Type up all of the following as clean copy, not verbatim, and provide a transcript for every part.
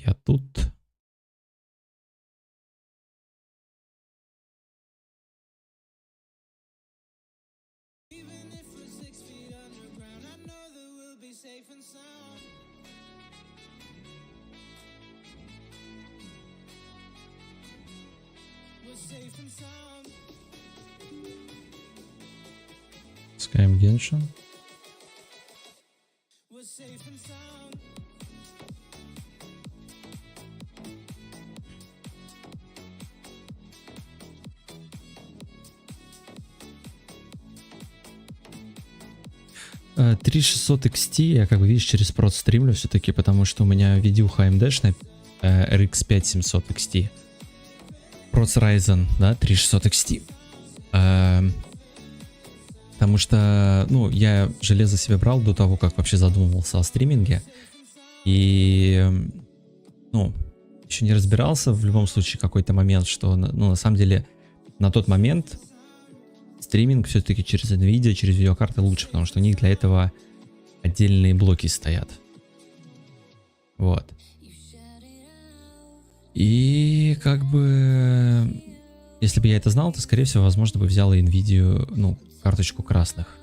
я тут. Скайм Геншин. Три 600 XT я, как бы, видишь, через прод стримлю все-таки, потому что у меня видюха AMD-шная RX 5700 XT. Прод с Ryzen, да, 3600 XT. Потому что, ну, я железо себе брал до того, как вообще задумывался о стриминге. И, ну, еще не разбирался в любом случае какой-то момент, что, ну, на самом деле, на тот момент стриминг все-таки через NVIDIA, через видеокарты лучше, потому что у них для этого отдельные блоки стоят. Вот. И как бы, если бы я это знал, то, скорее всего, возможно, бы взял и NVIDIA, ну, карточку красных.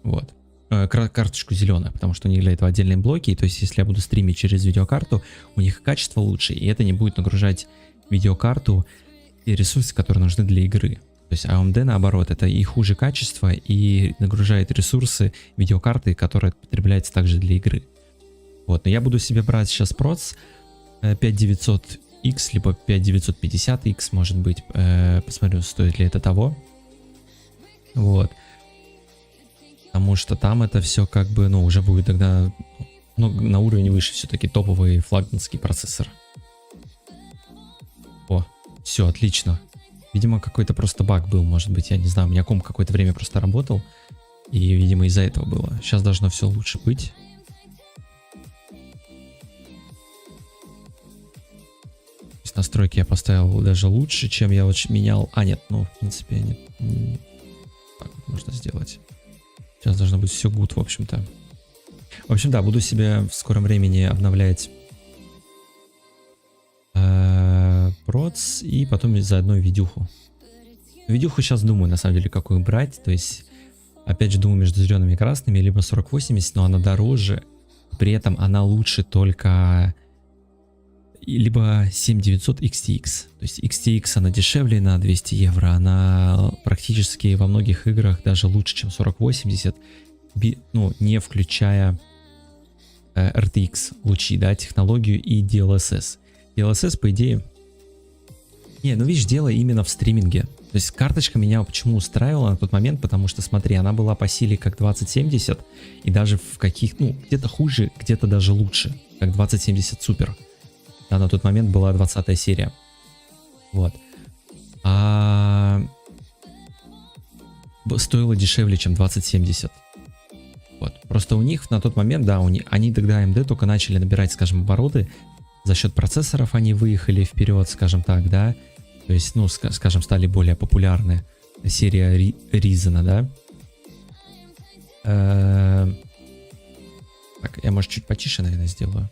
Вот. Карточку зеленую, потому что у них для этого отдельные блоки. И то есть, если я буду стримить через видеокарту, у них качество лучше, и это не будет нагружать видеокарту и ресурсы, которые нужны для игры. То есть AMD, наоборот, это и хуже качество, и нагружает ресурсы видеокарты, которые потребляются также для игры. Вот, но я буду себе брать сейчас проц 5900X, либо 5950X, может быть. Посмотрю, стоит ли это того. Вот. Потому что там это все как бы, ну, уже будет тогда, ну, на уровень выше, все-таки топовый флагманский процессор. О, все, отлично. Видимо, какой-то просто баг был, может быть, я не знаю, у меня комп какое-то время просто работал, и, видимо, из-за этого было. Сейчас должно все лучше быть. Настройки я поставил даже лучше, чем я менял. А, нет, ну, в принципе, нет. Так вот можно сделать. Сейчас должно быть все good, в общем-то. В общем, да, буду себе в скором времени обновлять проц и потом заодно видюху. Видюху сейчас думаю, на самом деле, какую брать. То есть, опять же, думаю между зелеными и красными, либо 4080, но она дороже. При этом она лучше только либо 7900 XTX. То есть XTX она дешевле на 200 евро. Она практически во многих играх даже лучше, чем 4080. Ну, не включая RTX лучи, да, технологию и DLSS. DLSS, по идее... Не, ну видишь, дело именно в стриминге. То есть карточка меня почему устраивала на тот момент, потому что, смотри, она была по силе как 2070, и даже в каких, ну, где-то хуже, где-то даже лучше, как 2070 Super. Да, на тот момент была 20-я серия. Вот. Стоило дешевле, чем 2070. Вот. Просто у них на тот момент, да, они тогда AMD только начали набирать, скажем, обороты. За счет процессоров они выехали вперед, скажем так, да. То есть, ну, скажем, стали более популярны. Серия Ryzen, да. Так, я, может, чуть потише, наверное, сделаю.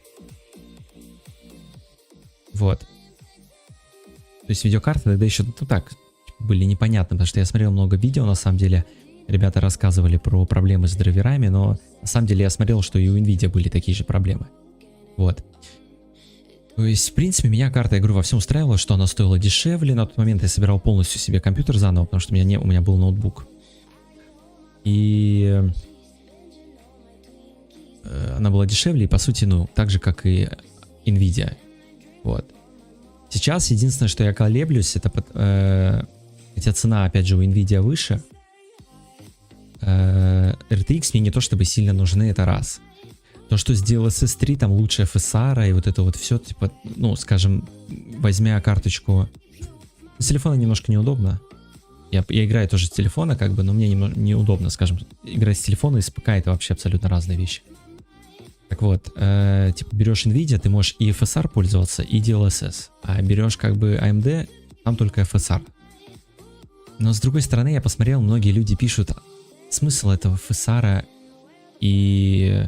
Вот. То есть видеокарты тогда еще, ну, так, были непонятны, потому что я смотрел много видео, на самом деле. Ребята рассказывали про проблемы с драйверами, но на самом деле я смотрел, что и у NVIDIA были такие же проблемы. Вот. То есть, в принципе, меня карта, я говорю, во всем устраивала, что она стоила дешевле. На тот момент я собирал полностью себе компьютер заново, потому что у меня был ноутбук. И она была дешевле, и по сути, ну, так же, как и NVIDIA. Вот. Сейчас единственное, что я колеблюсь, это хотя цена, опять же, у NVIDIA выше. RTX мне не то чтобы сильно нужны, это раз. То, что с DLSS 3 там лучше FSR и вот это вот все, типа, ну, скажем, возьмя карточку... С телефона немножко неудобно. Я играю тоже с телефона, как бы, но мне неудобно, скажем, играть с телефона и с ПК — это вообще абсолютно разные вещи. Так вот, типа, берешь NVIDIA, ты можешь и FSR пользоваться, и DLSS. А берешь, как бы, AMD, там только FSR. Но с другой стороны, я посмотрел, многие люди пишут, смысл этого FSR и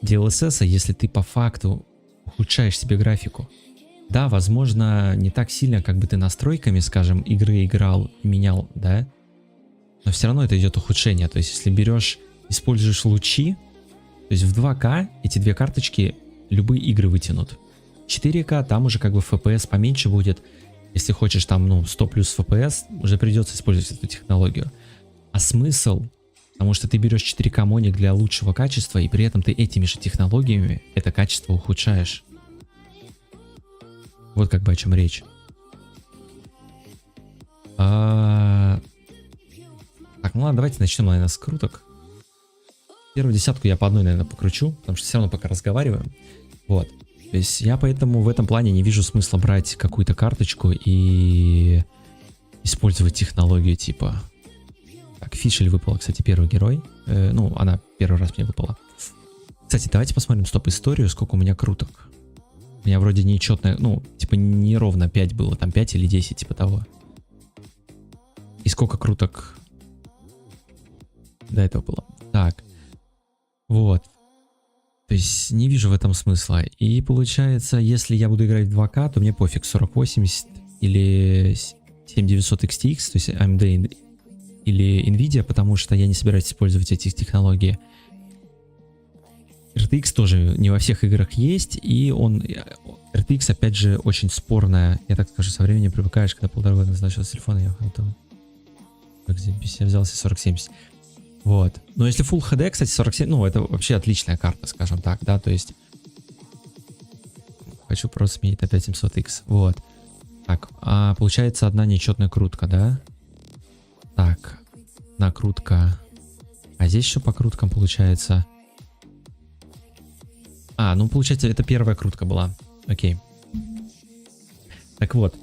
DLSS, если ты по факту ухудшаешь себе графику. Да, возможно, не так сильно, как бы ты настройками, скажем, игры играл, менял, да? Но все равно это идет ухудшение. То есть, если берешь, используешь лучи, то есть в 2К эти две карточки любые игры вытянут. 4К, там уже как бы FPS поменьше будет. Если хочешь там, ну, 100 плюс FPS, уже придется использовать эту технологию. А смысл? Потому что ты берешь 4К моник для лучшего качества, и при этом ты этими же технологиями это качество ухудшаешь. Вот как бы о чем речь. Так, ну ладно, давайте начнем, наверное, с круток. Первую десятку я по одной, наверное, покручу, потому что все равно пока разговариваем. Вот. То есть я поэтому в этом плане не вижу смысла брать какую-то карточку и использовать технологию типа... Так, Фишель выпала, кстати, первый герой. Ну, она первый раз мне выпала. Кстати, давайте посмотрим стоп-историю, сколько у меня круток. У меня вроде нечетное, ну, типа не ровно 5 было, там 5 или 10, типа того. И сколько круток до этого было. Так, вот. То есть не вижу в этом смысла. И получается, если я буду играть в 2К, то мне пофиг, 4080 или 7900 XTX, то есть AMD или Nvidia, потому что я не собираюсь использовать эти технологии. RTX тоже не во всех играх есть, и он... RTX, опять же, очень спорная. Я так скажу, со временем привыкаешь, когда 1,5 года назад с телефона, я взялся 4070. Вот. Но если Full HD, кстати, 47, ну, это вообще отличная карта, скажем так, да, то есть... Хочу просто сменить на 5700X, вот. Так, получается одна нечетная крутка, да? Так, накрутка. А здесь еще по круткам получается... ну получается, это первая крутка была. Окей. Так вот.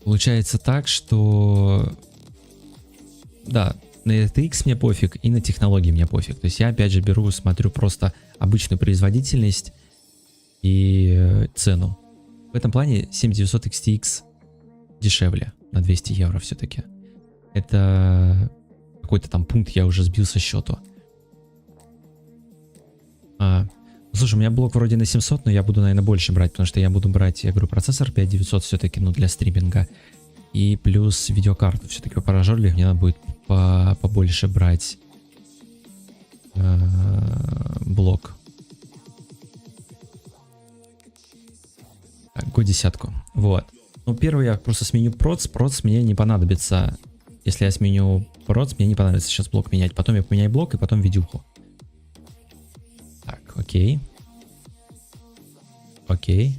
Получается так, что... Да, на RTX мне пофиг, и на технологии мне пофиг. То есть я опять же беру, смотрю просто обычную производительность и цену. В этом плане 7900 XTX дешевле на 200 евро все-таки. Это... Какой-то там пункт я уже сбил со счету. Слушай, у меня блок вроде на 700, но я буду, наверное, больше брать, потому что я буду брать, я говорю, процессор 5900 все-таки, ну, для стриминга. И плюс видеокарту. Все-таки по паражоле мне надо будет побольше брать блок. Так, го десятку. Вот. Ну, первый я просто сменю проц. Проц мне не понадобится. Если я сменю проц, мне не понадобится сейчас блок менять. Потом я поменяю блок и потом видюху. Так, окей. Окей.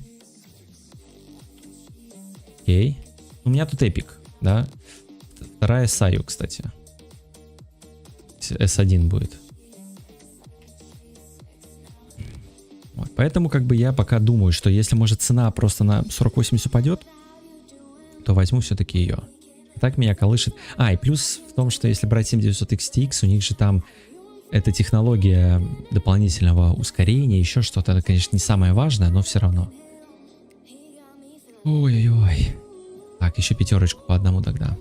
Окей. У меня тут эпик, да? Вторая Саю, кстати. S1 будет. Вот, поэтому как бы я пока думаю, что если может цена просто на 4080 упадет, то возьму все-таки ее. Так меня колышет. И плюс в том, что если брать 7900 XTX, у них же там эта технология дополнительного ускорения, еще что-то. Это, конечно, не самое важное, но все равно. Ой-ой-ой. Так, еще пятерочку по одному тогда.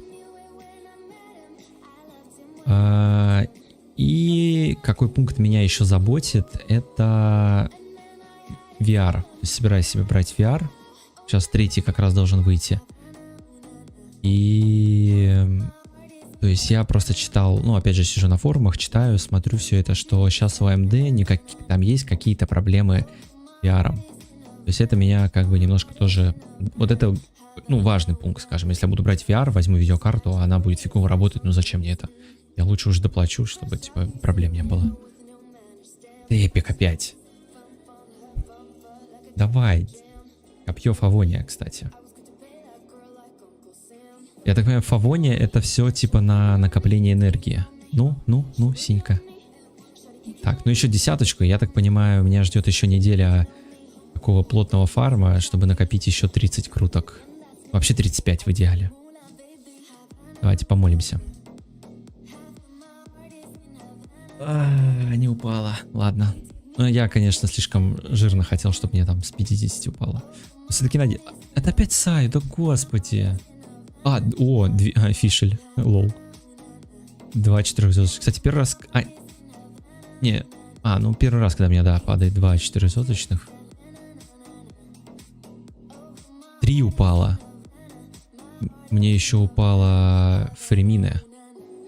И какой пункт меня еще заботит, это VR. То есть собираюсь себе брать VR. Сейчас третий как раз должен выйти. И... То есть я просто читал, ну опять же сижу на форумах, читаю, смотрю все это, что сейчас у AMD там есть какие-то проблемы с VR. То есть это меня как бы немножко тоже... Вот это, ну, важный пункт, скажем. Если я буду брать VR, возьму видеокарту, она будет фигово работать, ну зачем мне это? Я лучше уже доплачу, чтобы типа проблем не было. Эпик опять. Давай. Копье Фавония, кстати. Я так понимаю, Фавония это все типа на накопление энергии. Ну, синька. Так, ну еще десяточку. Я так понимаю, меня ждет еще неделя такого плотного фарма, чтобы накопить еще 30 круток. Вообще 35 в идеале. Давайте помолимся. Не упала. Ладно. Ну, я, конечно, слишком жирно хотел, чтобы мне там с 50 упало. Все-таки надеюсь. Это опять Сай, да господи. Фишель. Лол. 2 4-звездочных. Кстати, первый раз... ну первый раз, когда мне, да, падает 2 4-звездочных. 3 упало. Мне еще упала Фремина.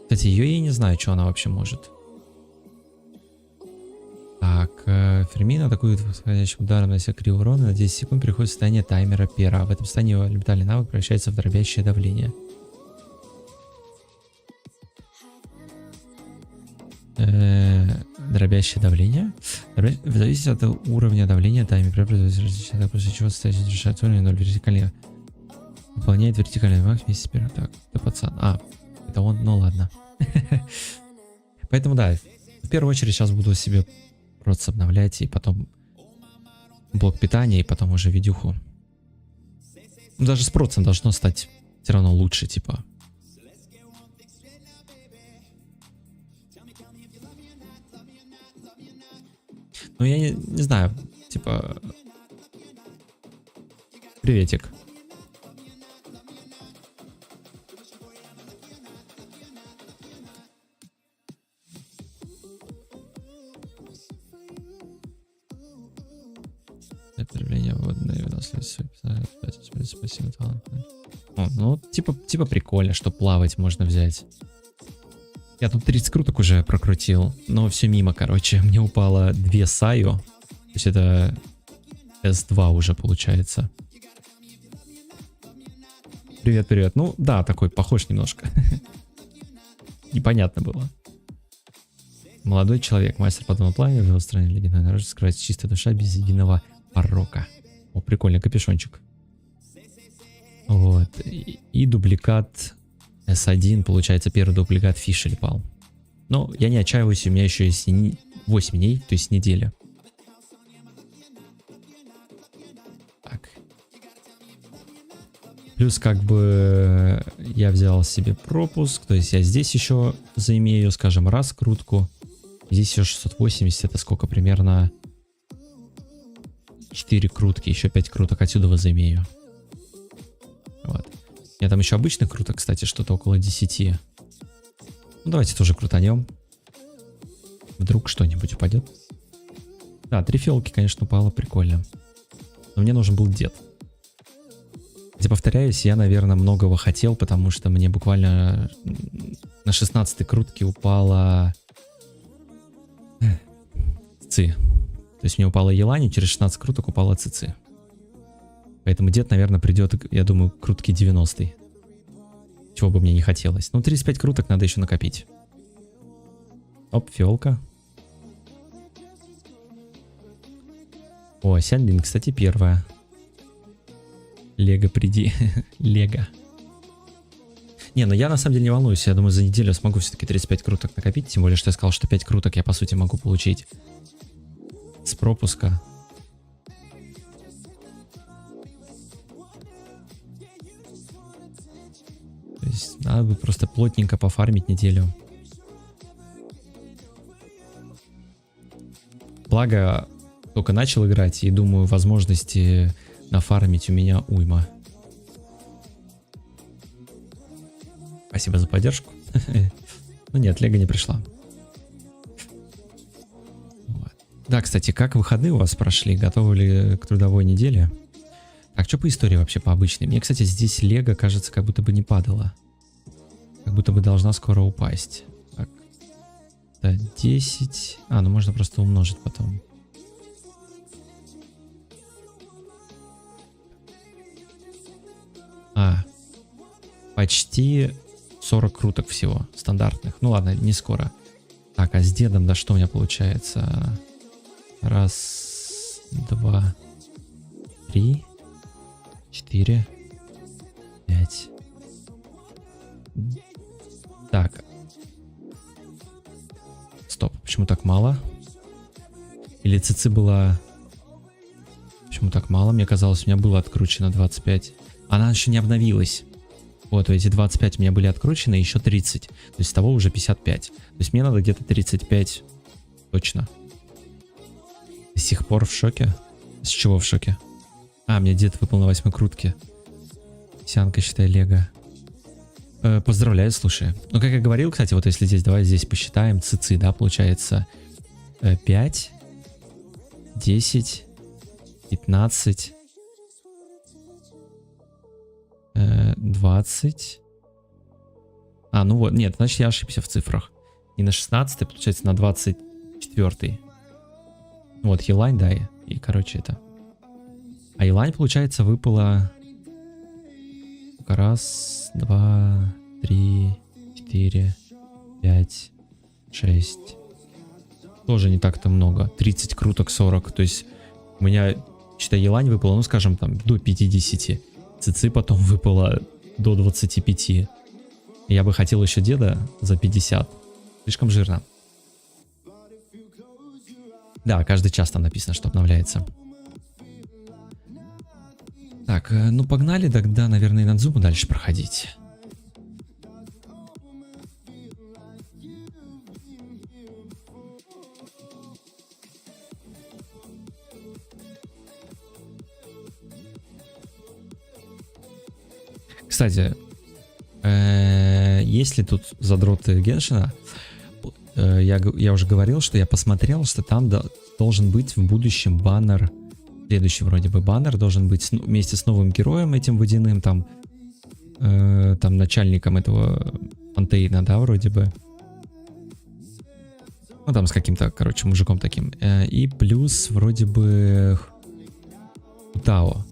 Кстати, ее я не знаю, что она вообще может. Так, Фермин атакует восходящим ударом, нанося кривой урон, на 10 секунд переходит в состояние таймера пера. В этом состоянии его элементальный навык превращается в дробящее давление. Дробящее давление? В зависимости от уровня давления таймер производится различные, после чего состояние решает уровень 0 вертикально. Выполняет вертикальный навык вместе с первым. Так, это пацан. Это он, ну ладно. Поэтому да, в первую очередь сейчас буду себе просто обновлять, и потом блок питания, и потом уже видюху. Даже с процентом должно стать все равно лучше, типа. Ну я не знаю, типа... Приветик. Проявление водной выносливости. Спасибо, талант. Ну, типа прикольно, что плавать можно взять. Я тут 30 круток уже прокрутил, но все мимо, короче. Мне упало 2 саю. То есть это S2 уже получается. Привет, привет. Ну, да, такой похож немножко. Непонятно было. Молодой человек, мастер подобного плана, в его стране ледяной народ, скрывается чистая душа без единого порока. О, прикольный капюшончик. Вот. И дубликат S1, получается, первый дубликат Фишель пал. Но я не отчаиваюсь, у меня еще есть 8 дней, то есть неделя. Так. Плюс как бы я взял себе пропуск, то есть я здесь еще заимею, скажем, раз крутку. Здесь еще 680, это сколько? Примерно 4 крутки, еще 5 круток отсюда заимею. Вот. У меня там еще обычных круток, кстати, что-то около 10. Ну, давайте тоже крутанем. Вдруг что-нибудь упадет. Да, 3 фиолки, конечно, упало, прикольно. Но мне нужен был дед. Хотя, повторяюсь, я, наверное, многого хотел, потому что мне буквально на 16-й крутке упала ци. То есть мне упала Елани, через 16 круток упала ци. Поэтому дед, наверное, придет, я думаю, крутки 90-й. Чего бы мне не хотелось. Ну, 35 круток надо еще накопить. Оп, фиолка. О, Сянлин, кстати, первая. Лего, приди. Лего. Не, ну я на самом деле не волнуюсь. Я думаю, за неделю смогу все-таки 35 круток накопить. Тем более, что я сказал, что 5 круток я, по сути, могу получить с пропуска. То есть надо бы просто плотненько пофармить неделю. Благо, только начал играть, и думаю, возможности нафармить у меня уйма. Спасибо за поддержку. Ну нет, Лего не пришла. Да, кстати, как выходные у вас прошли? Готовы ли к трудовой неделе? Так, что по истории вообще, по обычной? Мне, кстати, здесь Лего, кажется, как будто бы не падала. Как будто бы должна скоро упасть. Так. Да, 10. А, ну можно просто умножить потом. Почти 40 круток всего, стандартных. Ну ладно, не скоро. Так, а с дедом, да что у меня получается? Раз, два, 3, 4, 5. Так. Стоп, почему так мало? Или ЦЦ была... Почему так мало? Мне казалось, у меня было откручено 25. Она еще не обновилась. Вот, эти 25 у меня были откручены, еще 30. То есть того уже 55. То есть мне надо где-то 35. Точно. До сих пор в шоке. С чего в шоке? А, мне дед выпал на 8 крутке. Сянка, считай, Лего. Поздравляю, слушай. Ну, как я говорил, кстати, вот если здесь, давай здесь посчитаем цицы, да, получается 5, 10, 15, 20. А, ну вот, нет, значит я ошибся в цифрах. Не на 16, получается на 24. Вот, елань, да, и короче это. А елань, получается, выпала... Раз, два, три, 4, 5, 6. Тоже не так-то много. 30 круток, 40. То есть у меня, считай, елань выпала, ну скажем, там, до 50. Цицы потом выпало до 25. Я бы хотел еще деда за 50. Слишком жирно. Да, каждый час там написано, что обновляется. Так, ну погнали тогда, наверное, и на Надзуму дальше проходить. Кстати, если тут задроты Геншина, я уже говорил, что я посмотрел, что там должен быть в будущем баннер. Следующий вроде бы баннер должен быть вместе с новым героем этим водяным, там начальником этого фонтейна, да, вроде бы. Ну там с каким-то, короче, мужиком таким. И плюс вроде бы Хутао.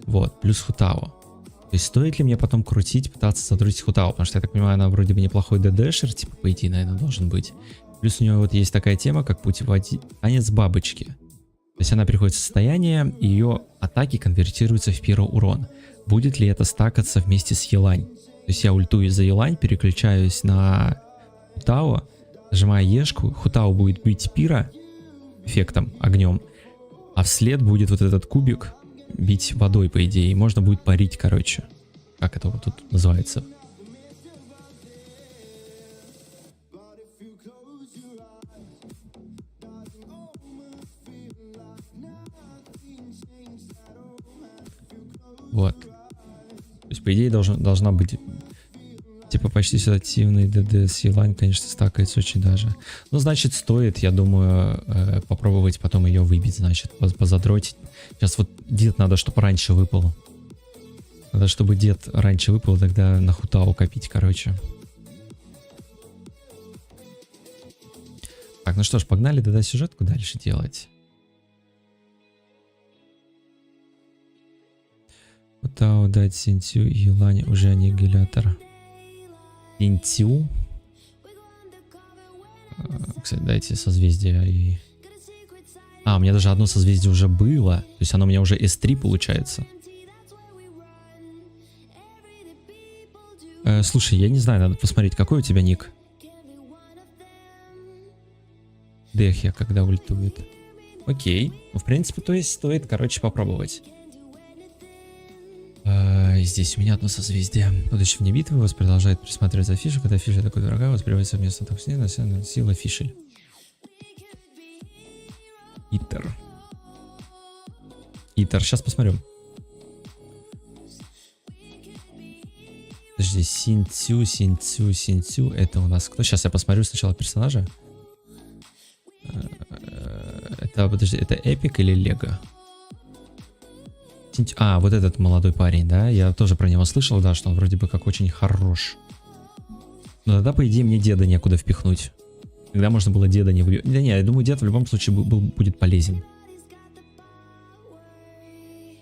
Вот, плюс Хутао. То есть стоит ли мне потом крутить, пытаться задротить Хутао, потому что я так понимаю, она вроде бы неплохой ДДшер, типа по идее, наверное, должен быть. Плюс у нее вот есть такая тема, как танец бабочки. То есть она приходит в состояние, и ее атаки конвертируются в первый урон. Будет ли это стакаться вместе с елань? То есть я ультую за елань, переключаюсь на Хутао, нажимаю ешку, Хутао будет бить пира эффектом, огнем, а вслед будет вот этот кубик бить водой, по идее, и можно будет парить, короче. Как это вот тут называется? Вот. То есть, по идее, должна быть типа почти ситуативный ДД с елань, конечно, стакается очень даже. Ну, значит, стоит, я думаю, попробовать потом ее выбить, значит, позадротить. Сейчас вот дед надо, чтобы раньше выпал. Надо, чтобы дед раньше выпал, тогда на Хутао копить, короче. Так, ну что ж, погнали тогда сюжетку дальше делать. Хутао дать Синтю и елань уже аннигилятор. Синтю. Кстати, дайте созвездие и... А, у меня даже одно созвездие уже было. То есть оно у меня уже S3 получается. Слушай, я не знаю, надо посмотреть, какой у тебя ник. Дехья, когда ультует. Окей. Ну, в принципе, то есть стоит, короче, попробовать. Здесь у меня одно созвездие. Будучи вне битвы, вас продолжает присматривать за фишей. Когда фишель такой дорогая, воспринимается совместно так с ней, на сила фишель. Итер. Сейчас посмотрю. Подожди, Синтю. Это у нас кто? Сейчас я посмотрю сначала персонажа. Подожди, это Эпик или Лего? А, вот этот молодой парень, да? Я тоже про него слышал, да, что он вроде бы как очень хорош. Но тогда, по идее, мне деда некуда впихнуть. Тогда можно было деда не выбить. Да не, я думаю, дед в любом случае будет полезен.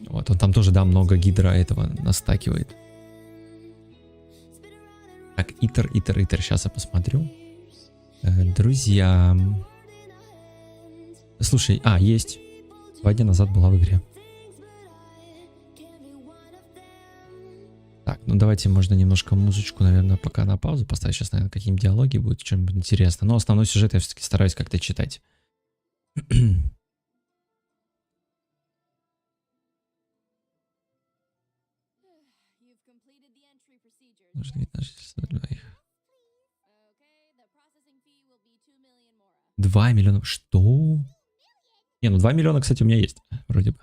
Вот, он там тоже, да, много гидра этого настакивает. Так, Итер. Сейчас я посмотрю. Друзья. Слушай, есть. 2 дня назад была в игре. Так, ну давайте можно немножко музычку, наверное, пока на паузу поставить. Сейчас, наверное, какие-нибудь диалоги будут, что-нибудь интересно. Но основной сюжет я все-таки стараюсь как-то читать. Нужно вид на жительство двоих. 2 миллиона. Что? Не, ну 2 миллиона, кстати, у меня есть. Вроде бы.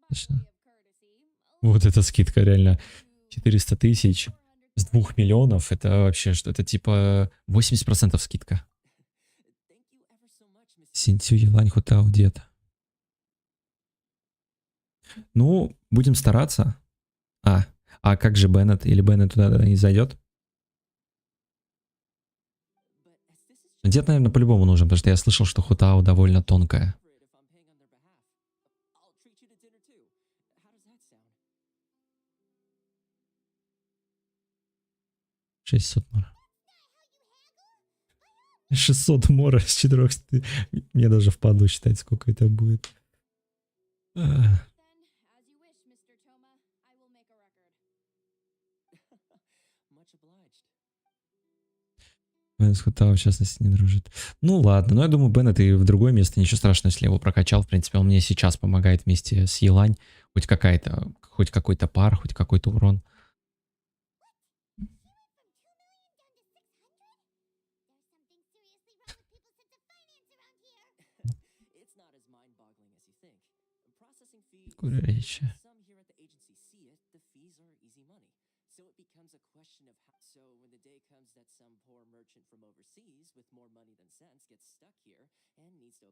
Точно. Вот эта скидка реально 400 тысяч с 2 миллионов. Это вообще что? Это типа 80% скидка. Синтю Елань Хутау дед. Ну, будем стараться. А как же Беннет? Или Беннет туда не зайдет? Дед, наверное, по-любому нужен, потому что я слышал, что Хутау довольно тонкая. 600 мора. 600 мора с 400. Мне даже впадло считать, сколько это будет. Беннет с Хутау, в частности, не дружит. Ну ладно, но я думаю, Беннет и в другое место, ничего страшного, если я его прокачал. В принципе, он мне сейчас помогает вместе с Елань. Хоть какой-то пар, хоть какой-то урон. Речи.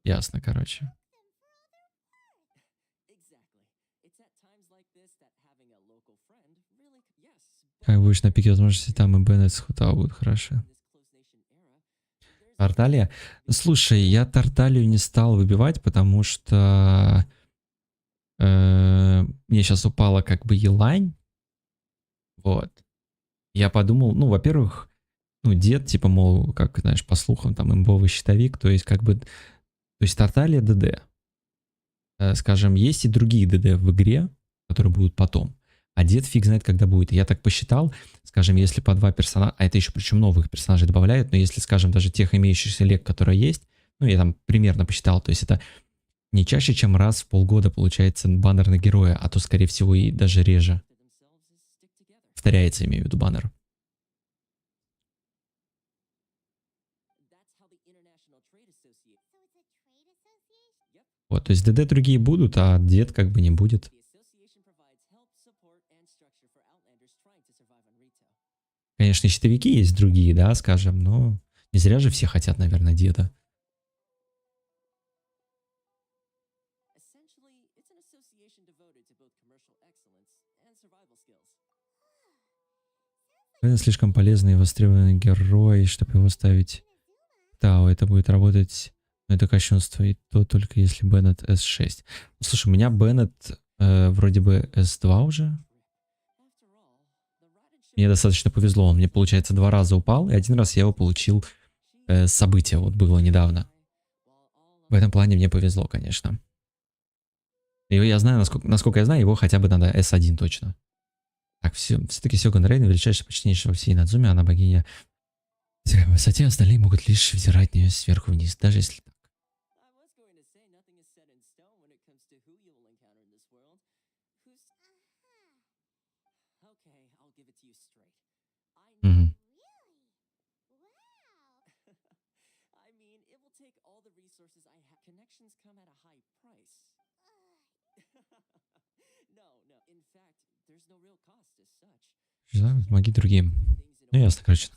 Ясно, короче. Как будешь на пике возможности, там и Беннет с Хутау будут хороши. Тарталия? Слушай, я Тарталию не стал выбивать, потому что мне сейчас упала как бы Елань. Вот. Я подумал, ну, во-первых, ну, дед, типа, мол, как, знаешь, по слухам, там, имбовый щитовик, то есть, как бы, то есть, Тарталия ДД. Скажем, есть и другие ДД в игре, которые будут потом. А дед фиг знает, когда будет. И я так посчитал, скажем, если по 2 персонажа, а это еще причем новых персонажей добавляют, но если, скажем, даже тех имеющихся лег, которые есть, ну, я там примерно посчитал, то есть это не чаще, чем раз в полгода получается баннер на героя, а то, скорее всего, и даже реже. Повторяется, имею в виду, баннер. Вот, то есть ДД другие будут, а дед как бы не будет. Конечно, щитовики есть другие, да, скажем, но не зря же все хотят, наверное, деда. Это слишком полезный и востребованный герой, чтобы его ставить. Тао, это будет работать, но это кощунство, и то только если Беннет S6. Слушай, у меня Беннет вроде бы S2 уже. Мне достаточно повезло, он мне, получается, 2 раза упал, и 1 раз я его получил с события, вот было недавно. В этом плане мне повезло, конечно. И я знаю, насколько я знаю, его хотя бы надо S1 точно. Так, все-таки Сёгун Рейн, величайшая почтеннейшая во всей Надзуме, она богиня в высоте, остальные могут лишь взирать на нее сверху вниз, даже если так. Мгм. Помоги другим. Ну ясно, короче.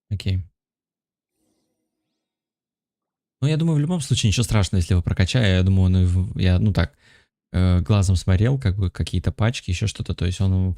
Окей. Ну, я думаю, в любом случае ничего страшного, если его прокачаю. Я думаю, я, ну так, глазом смотрел, как бы какие-то пачки, еще что-то. То есть он...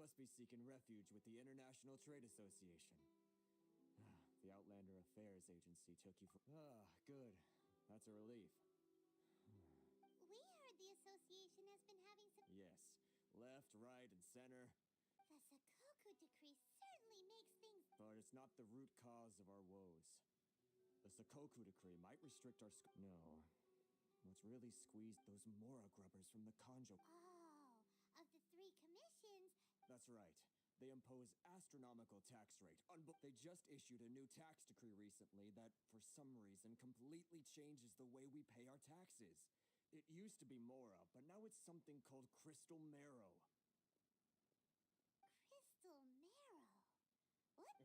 must be seeking refuge with the International Trade Association. The Outlander Affairs Agency took you for... good. That's a relief. We heard the association has been having some... Yes. Left, right, and center. The Sakoku decree certainly makes things... But it's not the root cause of our woes. The Sakoku decree might restrict our... No. What's really squeezed those Mora grubbers from the Kanjo... Oh, of the 3 commissions... That's right. They impose astronomical tax rate. They just issued a new tax decree recently that, for some reason, completely changes the way we pay our taxes. It used to be Mora, but now it's something called Crystal Marrow. Crystal Marrow? What?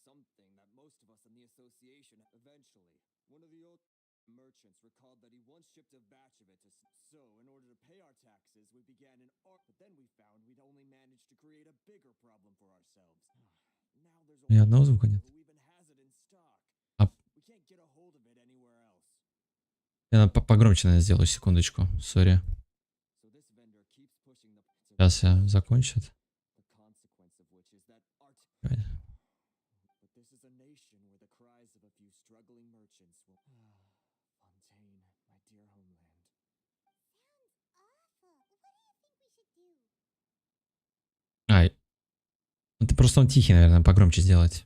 Something that most of us in the association eventually. One of the old merchants recalled that he once shipped a batch of it to... So, in order to pay our taxes, we began an art... But then we found we'd only managed to create a bigger problem for ourselves. Now there's Ни одного only звука нет. who even has it in stock. А- We can't get a hold of it anywhere else. Я погромче, наверное, сделаю, секундочку. Сори. So this vendor keeps pushing the... Сейчас я закончу. The consequence of which is that art... Right. But this is a nation where the cries of a few struggling merchants will... Fontaine, my dear homeland. Sounds awful. What do you think we should do? Ай. Это просто он тихий, наверное, погромче сделать.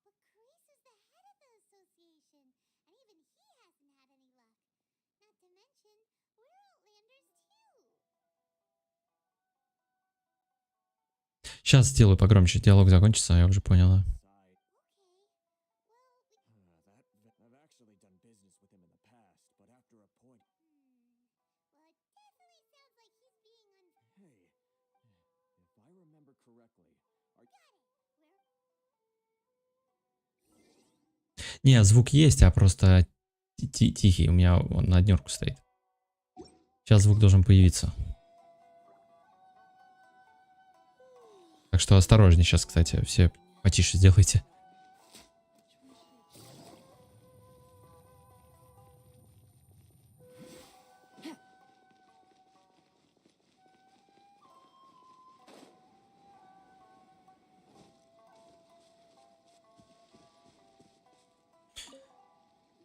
But Chris is the head of the association, and even he hasn't had any luck. Not to mention, we're Outlanders too. Сейчас сделаю погромче. Диалог закончится, я уже понял. Sighed. I've actually done business with him in the past, but after a point... Well, it definitely sounds like he's being Hey, if I remember correctly, are... Не, звук есть, а просто тихий. У меня он на однерку стоит. Сейчас звук должен появиться. Так что осторожнее сейчас, кстати. Все потише сделайте.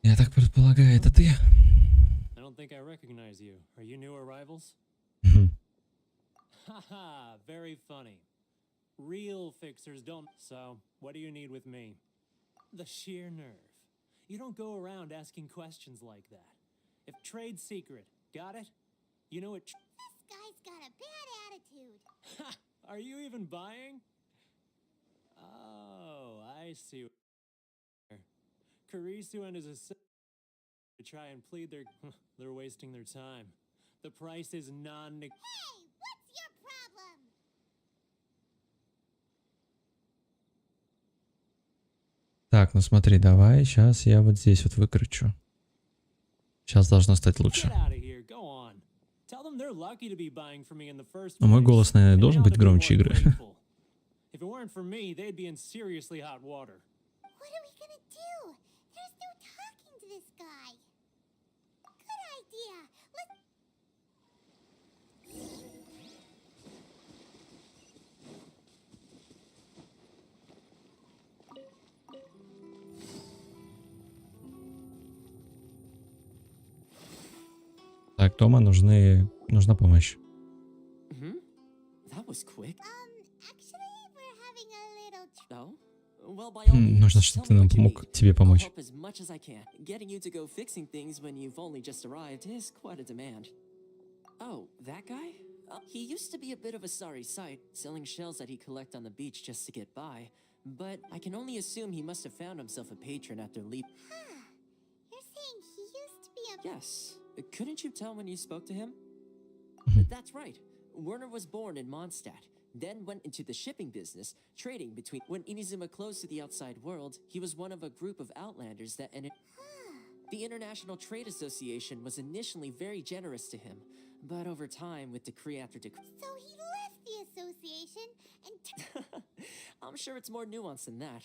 Я так предполагаю, это ты? I don't think I recognize you. Are you new arrivals? Haha, very funny. Real fixers don't. So, what do you need with me? The sheer nerve. You don't go around asking questions like that. If trade secret, got it? You know it. This guy's got a bad attitude. Ha! Are you even buying? Oh, I see. Kurisu and his assistant to try and plead their... They're wasting their time. The price is non... Hey, what's your problem? Так, ну смотри, давай, сейчас я вот здесь вот выкручу. Сейчас должно стать лучше. Get out of here. Go on. Tell them they're lucky to be buying from me in the first Но мой place. голос, наверное, And должен now быть to be громче more игры. grateful. If it weren't for me, they'd be in seriously hot water. What are we gonna do? There's no talking to this guy. Good idea. Let's... Так, Тома, нужна помощь. That was quick. Actually, we're having a little... Oh? Well, by all means, Нужно, чтобы tell ты me нам what you помог, need. тебе I'll помочь. help as much as I can. Getting you to go fixing things when you've only just arrived is quite a demand. Oh, that guy? He used to be a bit of a sorry sight, selling shells that he'd collect on the beach just to get by. But I can only assume he must have found himself a patron after leap. Huh. You're saying he used to be a... Yes. Couldn't you tell when you spoke to him? Mhm. That's right. Werner was born in Mondstadt, then went into the shipping business, trading between... When Inizuma closed to the outside world, he was one of a group of outlanders that ended... The International Trade Association was initially very generous to him, but over time, with decree after decree... So he left the association and... I'm sure it's more nuanced than that.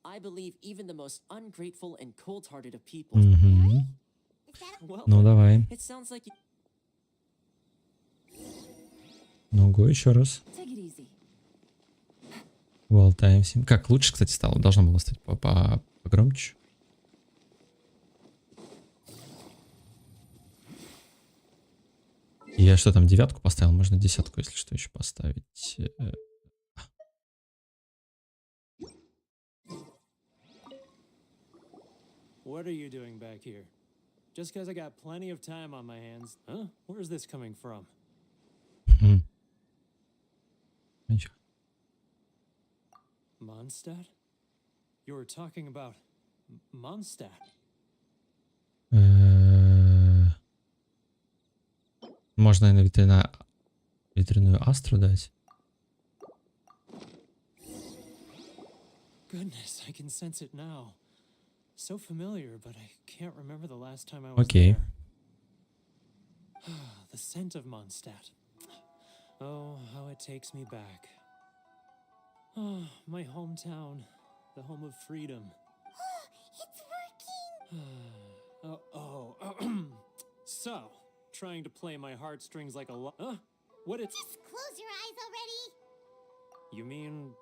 I believe even the most ungrateful and cold-hearted of people... Мгм. Is that... Well, Ну, давай. it sounds like... Ногу еще раз. Take it easy. Болтаемся. Как лучше, кстати, стало? Должно было стать погромче. Я что там, 9 поставил? Можно 10, если что, еще поставить. What are you doing back here? Just because I got plenty of time on my hands. Huh? Where's this coming from? Мгм. Ничего. Mondstadt? You were talking about Mondstadt. Можно, наверное, ветряную астру дать. Goodness, I can sense it now. So familiar, but I can't remember the last time I was Окей. there. The scent of Mondstadt. Oh, how it takes me back. Oh, my hometown, the home of freedom. It's working! So, trying to play my heartstrings like a what it's... Just close your eyes already! You mean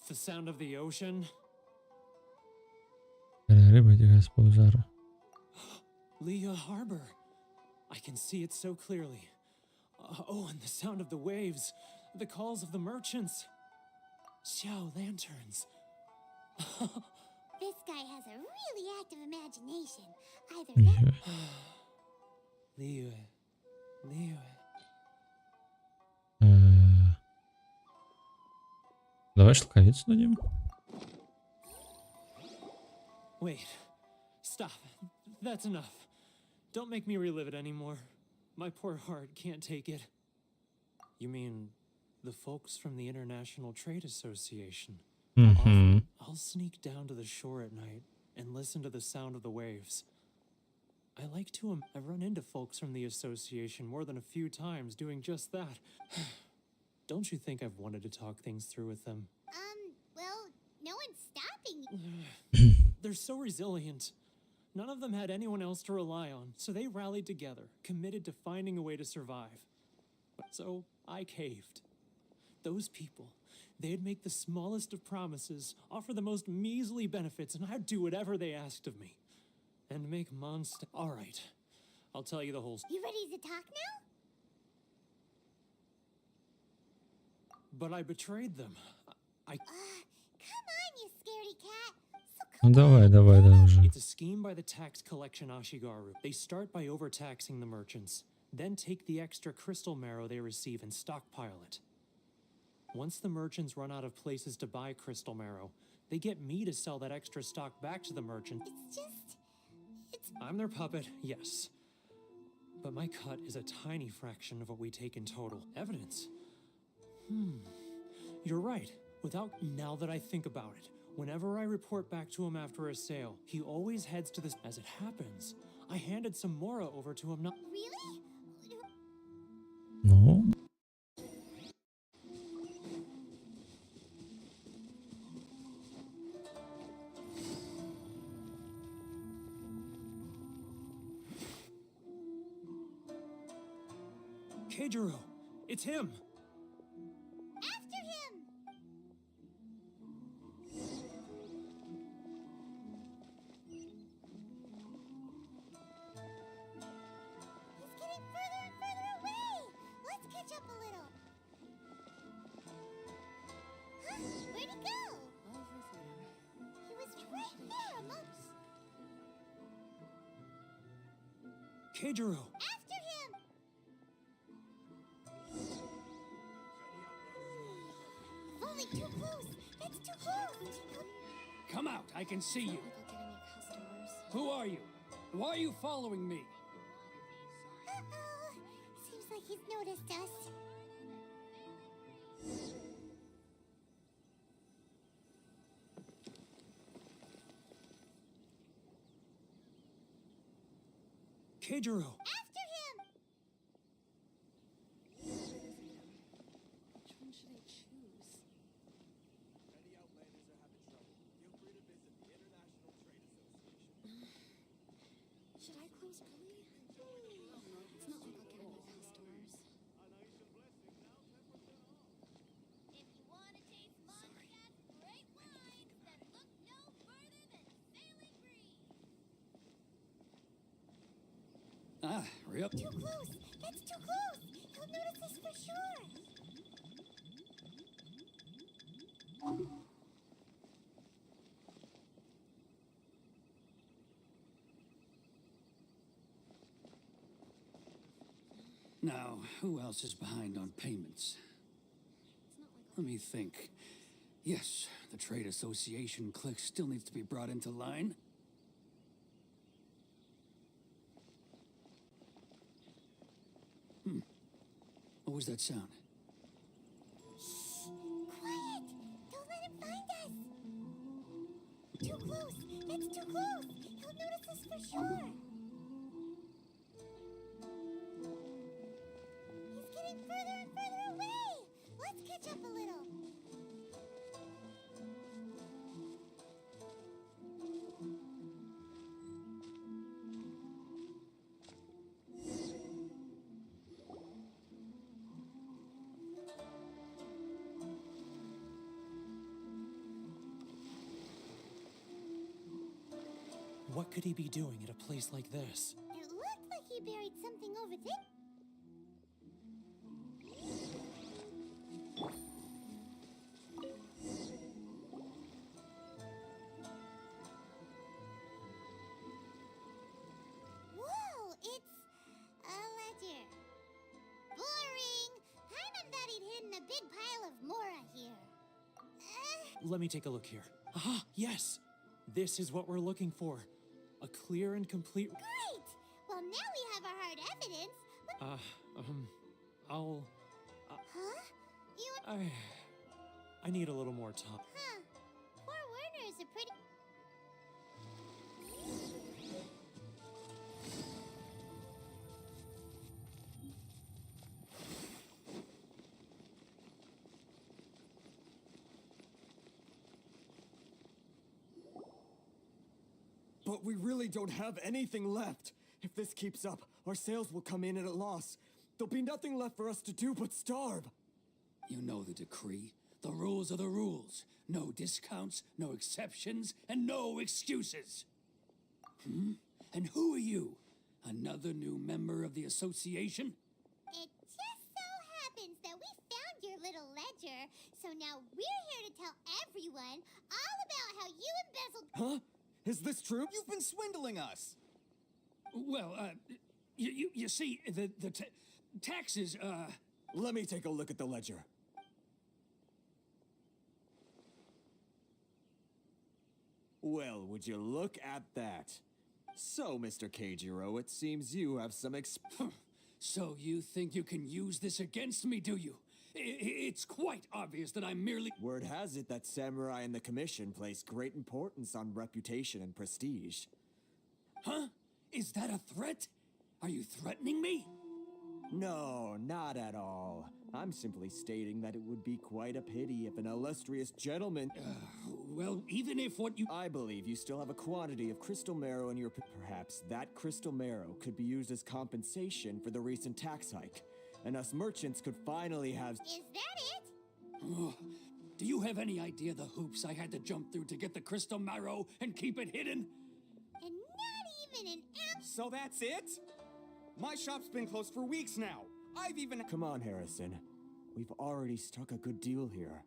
the sound of the ocean? Рыба с полжара. Leah Harbor. I can see it so clearly. Oh, and the sound of the waves, the calls of the merchants. Xiao lanterns. This guy has a really active imagination. Either that Leah. Давай шелковицу дадим. Wait. Stop. That's enough. Don't make me relive it anymore. My poor heart can't take it. You mean the folks from the International Trade Association? Мгм. I'll sneak down to the shore at night and listen to the sound of the waves. I like to I've run into folks from the association more than a few times doing just that. Don't you think I've wanted to talk things through with them? well, no one's stopping you. They're so resilient. None of them had anyone else to rely on, so they rallied together, committed to finding a way to survive. So I caved. Those people, they'd make the smallest of promises, offer the most measly benefits, and I'd do whatever they asked of me. And make Mondstadt... All right, I'll tell you the whole... You ready to talk now? But I betrayed them. I... Come on, you scaredy cat. So Ну come давай, давай, да уже. It's a scheme by the tax collection Ashigaru. They start by overtaxing the merchants, then take the extra crystal marrow they receive and stockpile it. Once the merchants run out of places to buy crystal marrow, they get me to sell that extra stock back to the merchant. it's I'm their puppet, yes. But my cut is a tiny fraction of what we take in total. Evidence. You're right. Now that I think about it, whenever I report back to him after a sale, he always heads to this. As it happens, I handed some Mora over to him not. really? Ну. Keijiro, it's him. After him! He's getting further and further away! Let's catch up a little. Huh? Where'd he go? He was right there amongst... Keijiro. After him! Only too close! It's too close! Come out, I can see you. They'll get any customers. Who are you? Why are you following me? Uh-oh. Seems like he's noticed us. Keijiro. After him! Which one should I choose? Any outlanders are having trouble, feel free to visit the International Trade Association. Should I close early? It's not like I'll get any customers. If you want to taste Mondstadt Ah, real. Too close! That's too close! He'll notice us for sure! Now, who else is behind on payments? Let me think. Yes, the Trade Association clique still needs to be brought into line. What was that sound? Quiet! Don't let him find us! Too close! That's too close! He'll notice us for sure! He's getting further and further away! Let's catch up a little! What could he be doing at a place like this? It looked like he buried something over there. Whoa, it's a ledger. Boring. Paimon thought he'd hidden a big pile of Mora here. Let me take a look here. Ah, yes! This is what we're looking for. A clear and complete... Great! Well, now we have our hard evidence. But, I'll... huh? You... I need a little more time. Huh. Poor Werner is a pretty... But we really don't have anything left. If this keeps up, our sales will come in at a loss. There'll be nothing left for us to do but starve. You know the decree. The rules are the rules. No discounts, no exceptions, and no excuses. And who are you? Another new member of the association? It just so happens that we found your little ledger, so now we're here to tell everyone all about how you embezzled... Huh? Is this true? You've been swindling us. Well, you see, the taxes, Let me take a look at the ledger. Well, would you look at that? So, Mr. Keijiro, it seems you have some So you think you can use this against me, do you? It's quite obvious that I'm merely... Word has it that samurai and the commission place great importance on reputation and prestige. Huh? Is that a threat? Are you threatening me? No, not at all. I'm simply stating that it would be quite a pity if an illustrious gentleman... Well, even if what you... I believe you still have a quantity of crystal marrow in your... Perhaps that crystal marrow could be used as compensation for the recent tax hike, and us merchants could finally have... Is that it? Do you have any idea the hoops I had to jump through to get the crystal marrow and keep it hidden? And not even an ounce... So that's it? My shop's been closed for weeks now. I've even... Come on, Harrison. We've already struck a good deal here.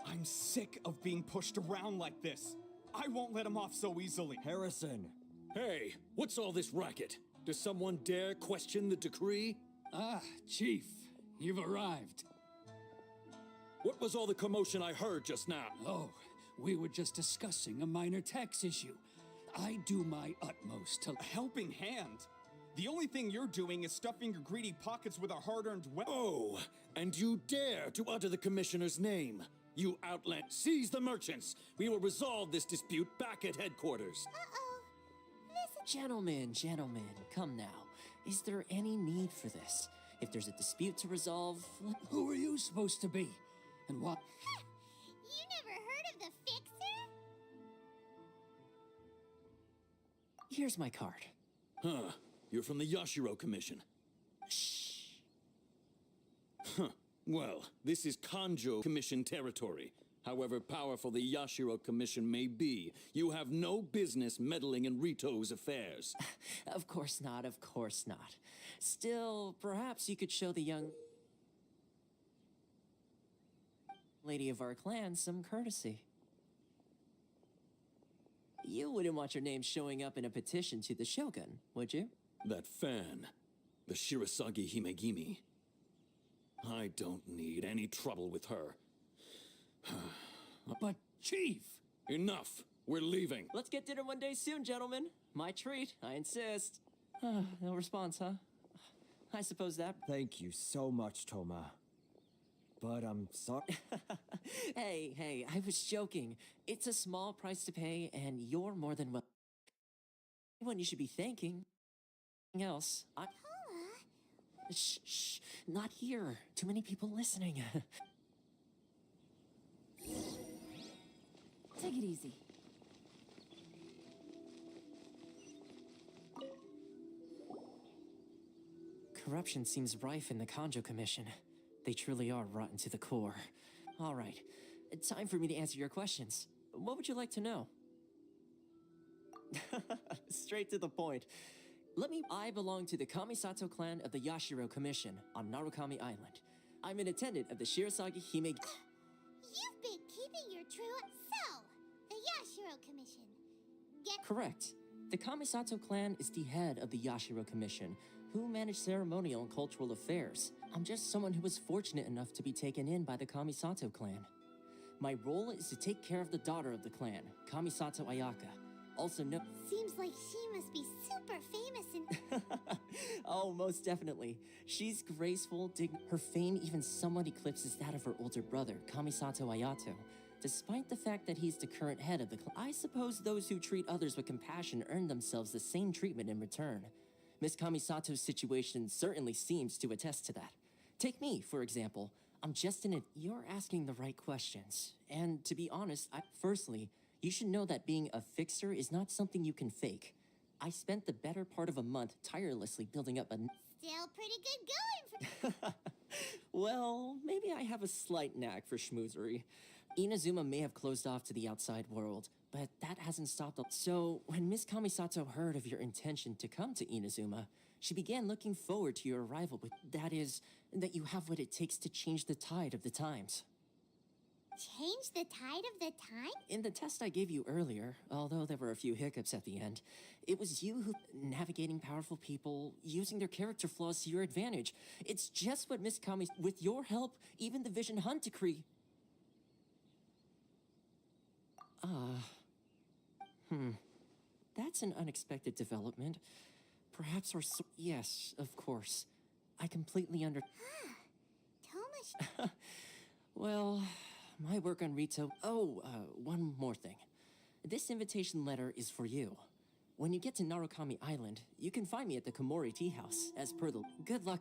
I'm sick of being pushed around like this. I won't let him off so easily. Harrison! Hey, what's all this racket? Does someone dare question the decree? Ah, Chief, you've arrived. What was all the commotion I heard just now? Oh, we were just discussing a minor tax issue. I do my utmost to... A helping hand. The only thing you're doing is stuffing your greedy pockets with our hard-earned wealth. Oh, and you dare to utter the commissioner's name. You outland, seize the merchants. We will resolve this dispute back at headquarters. Uh-oh. Gentlemen, come now. Is there any need for this? If there's a dispute to resolve, Who are you supposed to be? And what? You never heard of the Fixer? here's my card. Huh. You're from the Yashiro Commission. Huh. Well, this is Kanjo Commission territory. However powerful the Yashiro Commission may be, you have no business meddling in Rito's affairs. Of course not, of course not. Still, perhaps you could show the young lady of our clan some courtesy. You wouldn't want your name showing up in a petition to the Shogun, would you? That fan, the Shirasagi Himegimi. I don't need any trouble with her. But, Chief! Enough! We're leaving. Let's get dinner one day soon, gentlemen. My treat, I insist. No response, huh? I suppose that... Thank you so much, Toma. But I'm sorry. Hey, I was joking. It's a small price to pay, and you're more than well. Anyone you should be thanking. Else, I... Toma? Shh, not here. Too many people listening. Take it easy. Corruption seems rife in the Kanjo Commission. They truly are rotten to the core. All right, time for me to answer your questions. What would you like to know? Straight to the point. I belong to the Kamisato clan of the Yashiro Commission on Narukami Island. I'm an attendant of the Shirasagi Hime... You've been keeping your true self, the Yashiro Commission. Get Correct. The Kamisato clan is the head of the Yashiro Commission, who manage ceremonial and cultural affairs. I'm just someone who was fortunate enough to be taken in by the Kamisato clan. My role is to take care of the daughter of the clan, Kamisato Ayaka. Also known... Seems like she must be super famous and... Oh, most definitely. She's graceful, her fame even somewhat eclipses that of her older brother, Kamisato Ayato. Despite the fact that he's the current head of the clan, I suppose those who treat others with compassion earn themselves the same treatment in return. Miss Kamisato's situation certainly seems to attest to that. Take me, for example. I'm just in it. You're asking the right questions. And to be honest, firstly, you should know that being a fixer is not something you can fake. I spent the better part of a month tirelessly building up a... Still pretty good going for... Well, maybe I have a slight knack for schmoozery. Inazuma may have closed off to the outside world, but that hasn't stopped... So, when Miss Kamisato heard of your intention to come to Inazuma, she began looking forward to your arrival with... That is, that you have what it takes to change the tide of the times. Change the tide of the time? In the test I gave you earlier, although there were a few hiccups at the end, it was you who... navigating powerful people, using their character flaws to your advantage. It's just what Miss Kami... With your help, even the Vision Hunt decree... That's an unexpected development. Perhaps our... Yes, of course. I completely Toma... Well, my work on Rito... Oh, one more thing. This invitation letter is for you. When you get to Narukami Island, you can find me at the Komori Tea House, as per the... Good luck.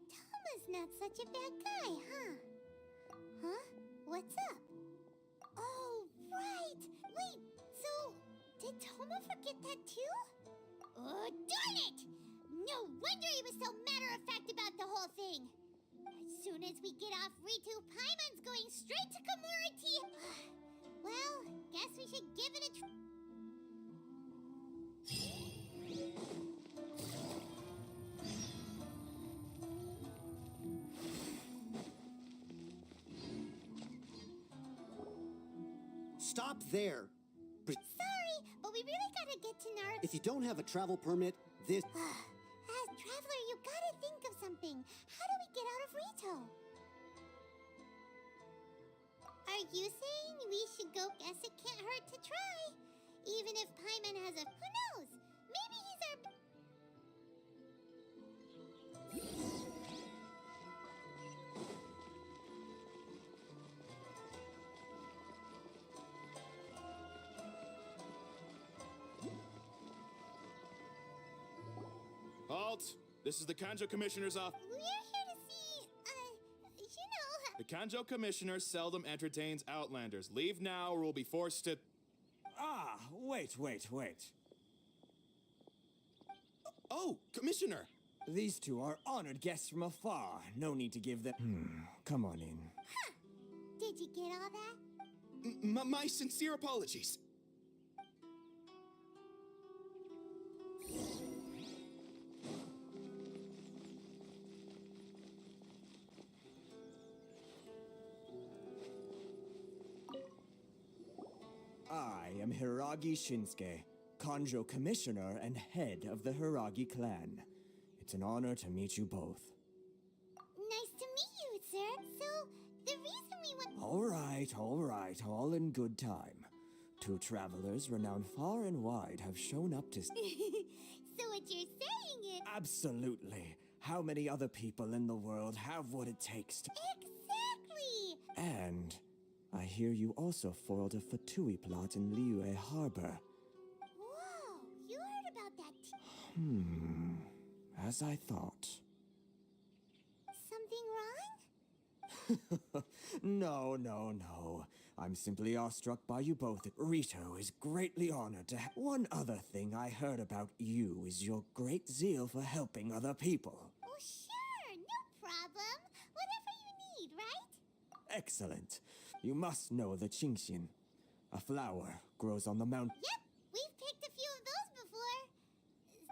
Toma's not such a bad guy, huh? Huh? What's up? Oh, right! Wait, so... Did Toma forget that too? Oh, darn it! No wonder he was so matter-of-fact about the whole thing! As soon as we get off Ritu, Paimon's going straight to Komori. Well, guess we should give it a try. Stop there! Sorry, but we really gotta get to Nar... If you don't have a travel permit, this... As traveler, you gotta think of something. How do we get out of Rito? Are you saying we should go? Guess it can't hurt to try. Even if Paimon has a... Who knows? Maybe he's our... Halt! This is the Kanjo Commissioner's office. We're here to see, you know... The Kanjo Commissioner seldom entertains Outlanders. Leave now or we'll be forced to... Wait. Oh, Commissioner! These two are honored guests from afar. No need to give them. Come on in. Did you get all that? My sincere apologies. I am Hiragi Shinsuke, Kanjo Commissioner and head of the Hiragi clan. It's an honor to meet you both. Nice to meet you, sir. So, the reason we went. All right, all in good time. Two travelers renowned far and wide have shown up to. So, what you're saying is. Absolutely. How many other people in the world have what it takes to. Exactly! And I hear you also foiled a Fatui plot in Liyue Harbor. Whoa, you heard about that As I thought. Something wrong? No. I'm simply awestruck by you both. Rito is greatly honored to have. One other thing I heard about you is your great zeal for helping other people. Oh, sure, no problem. Whatever you need, right? Excellent. You must know the Qingxin. A flower grows on the mountain. Yep, we've picked a few of those before.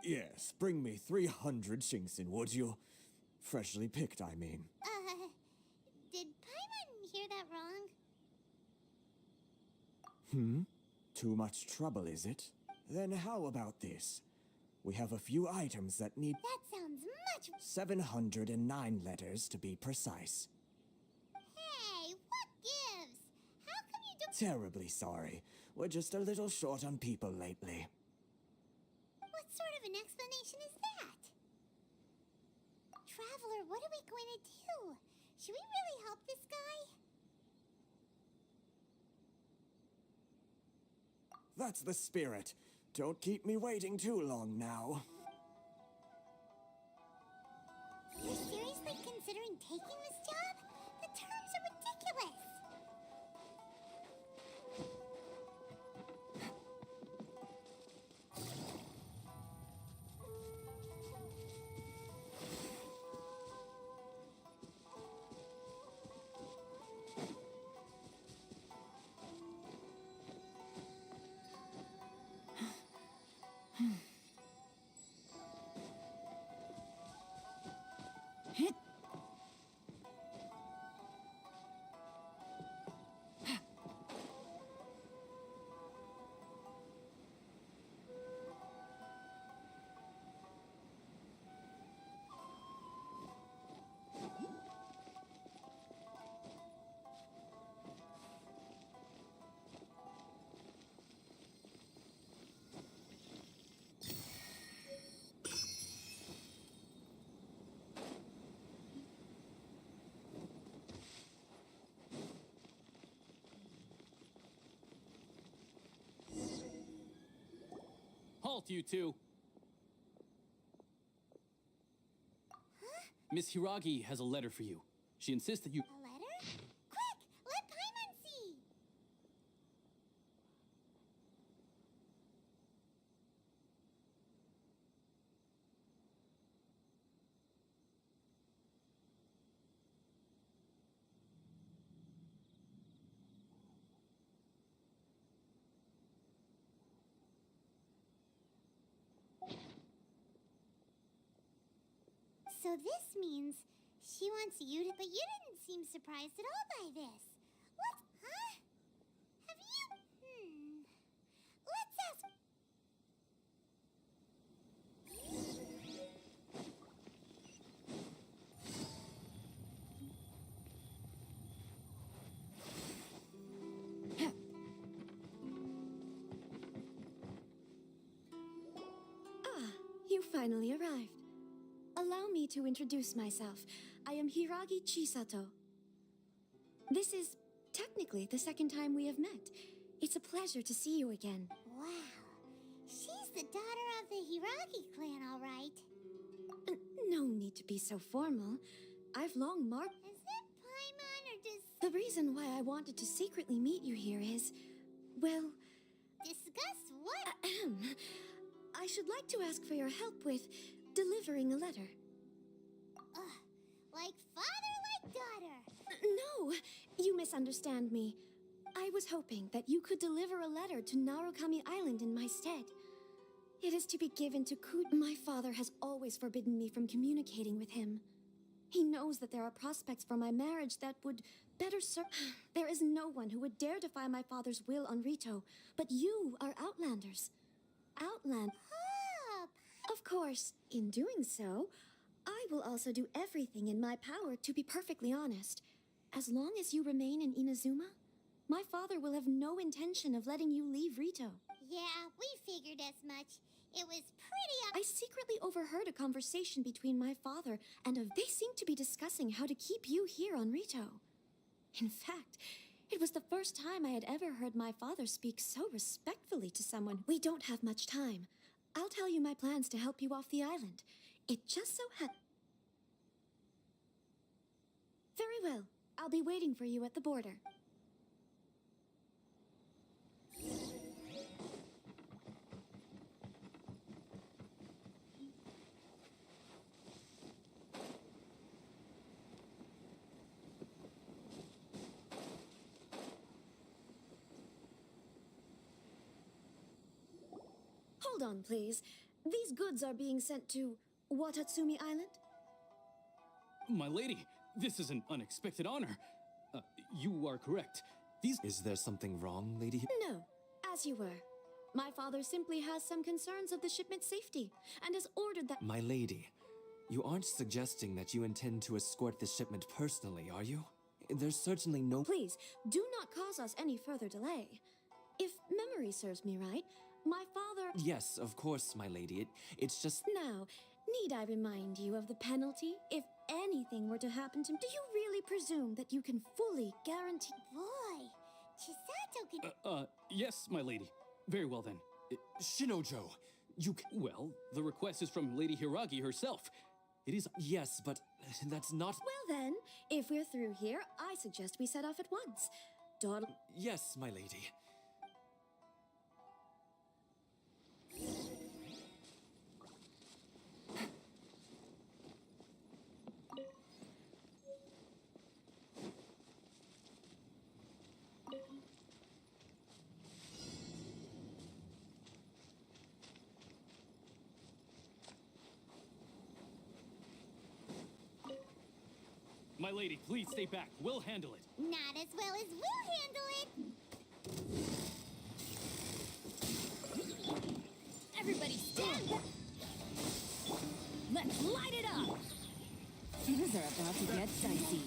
Yes, bring me 300 Qingxin, would you? Freshly picked, I mean. Did Paimon hear that wrong? Too much trouble, is it? Then how about this? We have a few items that need That sounds much. 709 letters to be precise. Hey, what gives? How come you don't. Terribly sorry. We're just a little short on people lately. What sort of an explanation is that? Traveler, what are we going to do? Should we really help this guy? That's the spirit. Don't keep me waiting too long now. You're seriously considering taking this job? The terms are ridiculous. Halt, you two! Miss Hiragi has a letter for you. She insists that you... A letter? Quick! Let Paimon see! So this means she wants you to, but you didn't seem surprised at all by this. What? Huh? Have you? Let's ask. You finally arrived. Allow me to introduce myself. I am Hiragi Chisato. This is technically the second time we have met. It's a pleasure to see you again. Wow. She's the daughter of the Hiragi clan, all right. No need to be so formal. I've long marked... Is it Paimon or does... The reason why I wanted to secretly meet you here is... well... Discuss what? I should like to ask for your help with delivering a letter. You misunderstand me. I was hoping that you could deliver a letter to Narukami Island in my stead. It is to be given to My father has always forbidden me from communicating with him. He knows that there are prospects for my marriage that would better serve. There is no one who would dare defy my father's will on Rito, but you are Outlanders. Of course, in doing so, I will also do everything in my power to be perfectly honest. As long as you remain in Inazuma, my father will have no intention of letting you leave Rito. Yeah, we figured as much. It was pretty... I secretly overheard a conversation between my father and they seem to be discussing how to keep you here on Rito. In fact, it was the first time I had ever heard my father speak so respectfully to someone. We don't have much time. I'll tell you my plans to help you off the island. It just so Very well. I'll be waiting for you at the border. Hold on, please. These goods are being sent to Watatsumi Island? My lady, this is an unexpected honor. You are correct. These... Is there something wrong, Lady? No, as you were. My father simply has some concerns of the shipment's safety, and has ordered that... My lady, you aren't suggesting that you intend to escort this shipment personally, are you? There's certainly no... Please, do not cause us any further delay. If memory serves me right, my father... Yes, of course, my lady. It's just... Now, need I remind you of the penalty if anything were to happen to me? Do you really presume that you can fully guarantee... Boy, Chisato can... Yes, my lady. Very well then. Shinojo, Well, the request is from Lady Hiragi herself. It is... Yes, but that's not... Well then, if we're through here, I suggest we set off at once. Yes, my lady. My lady, please stay back. We'll handle it. Not as well as we'll handle it. Everybody stand back. Let's light it up. Things are about to get dicey.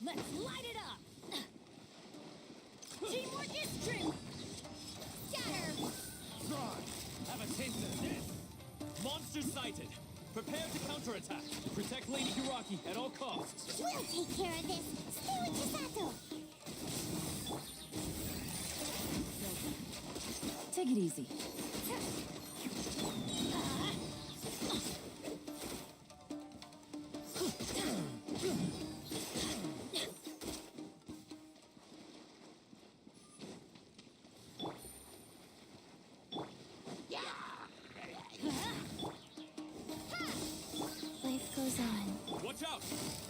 Let's light it up. Teamwork is strength. Scatter. Have a taste of this. Monster sighted. Prepare to counterattack. Protect Lady Hiragi at all costs. We'll take care of this. Stay with Chisato. Take it easy. Life goes on. Watch out!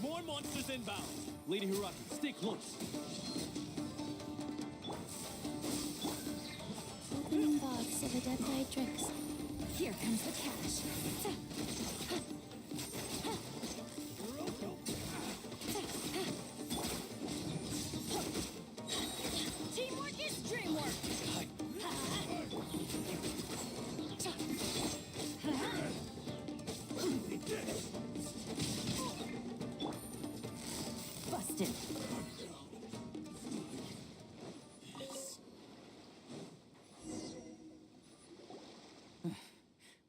More monsters inbound. Lady Hiragi, stay close. Opening box of Adepti tricks. Here comes the cash. Teamwork is dreamwork. Busted.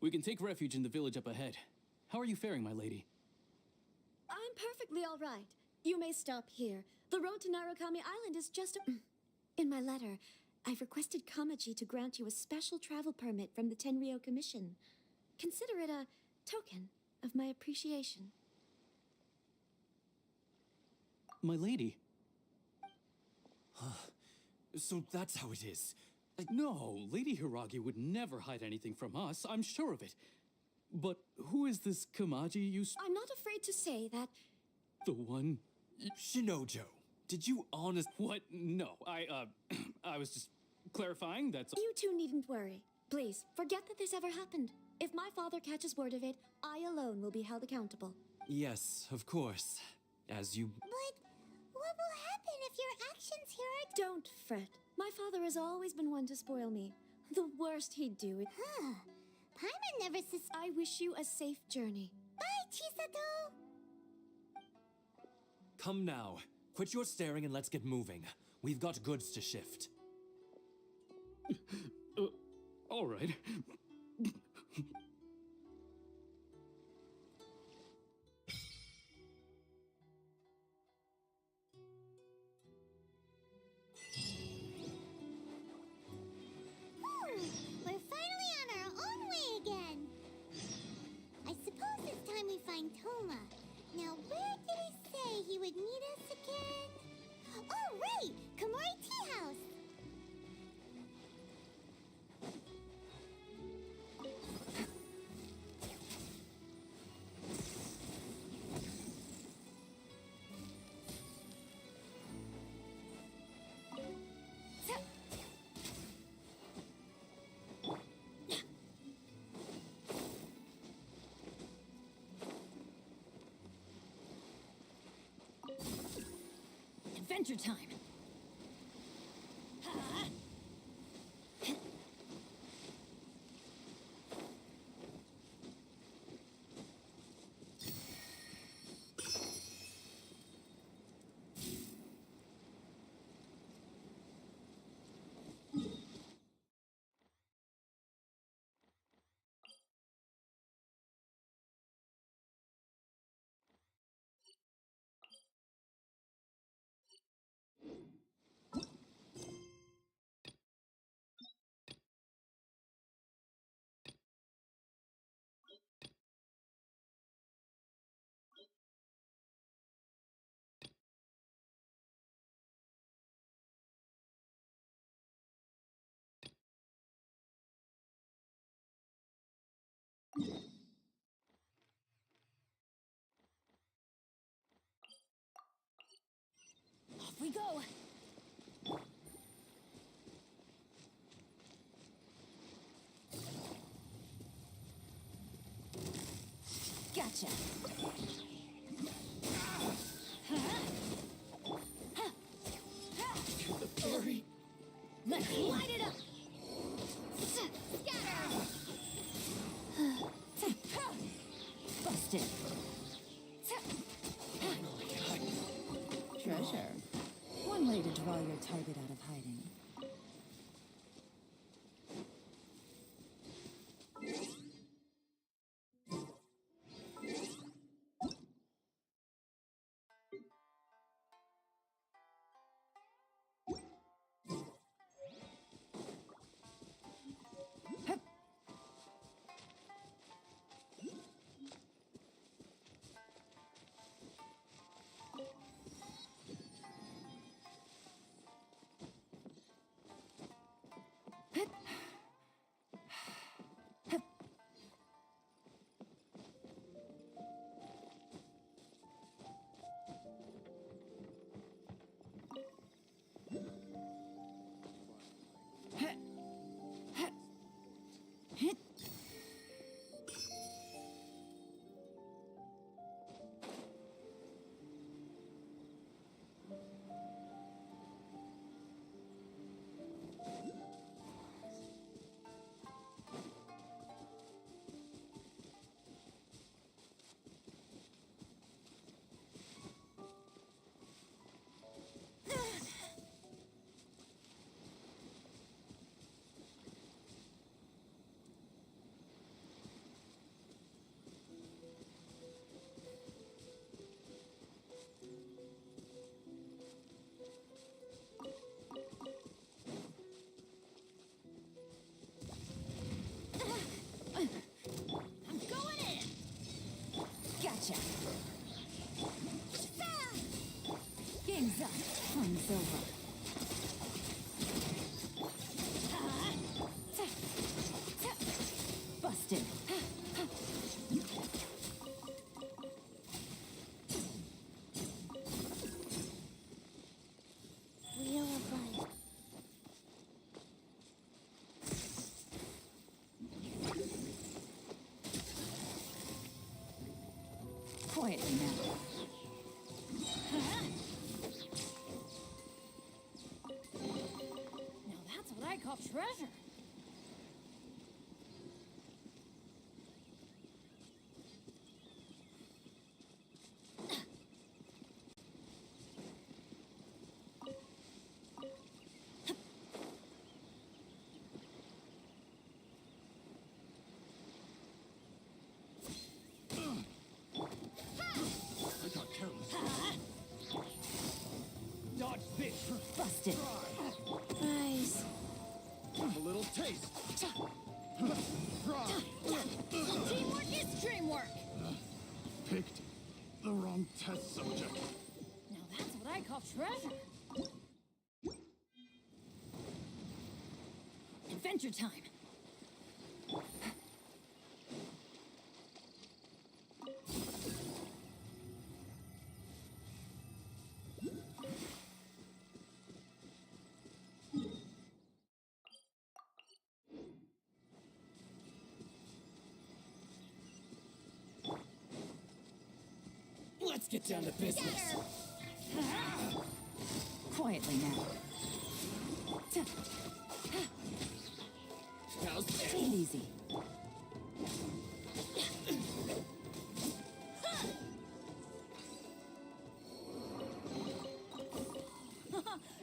We can take refuge in the village up ahead. How are you faring, my lady? I'm perfectly all right. You may stop here. The road to Narukami Island is just In my letter, I've requested Kamachi to grant you a special travel permit from the Tenryou Commission. Consider it a token of my appreciation. My lady. So that's how it is. No, Lady Hiragi would never hide anything from us, I'm sure of it. But who is this Kamaji you I'm not afraid to say that the one? Shinojo, did you honest... What? No, I was just clarifying, that's... you two needn't worry. Please, forget that this ever happened. If my father catches word of it, I alone will be held accountable. Yes, of course. As you... But what will happen if your actions here are... Don't fret. My father has always been one to spoil me. The worst he'd do is... Huh. Paimon never I wish you a safe journey. Bye, Chisato! Come now. Quit your staring and let's get moving. We've got goods to shift. All right. We're finally on our own way again. I suppose it's time we find Toma. Now, where did he say he would meet us again? Oh, right! Komori Tea House! Adventure time. Off we go. Gotcha. Hurry. Let's light it up. Busted. Treasure. One way to draw your target out of hiding. Quietly now. Now that's what I call treasure. I got careless. Dodge this! Busted. Nice. A little taste. Teamwork is dreamwork. Picked the wrong test subject. Now that's what I call treasure. Adventure time. Let's get down to business. Quietly now. How's Take it easy.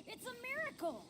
It's a miracle.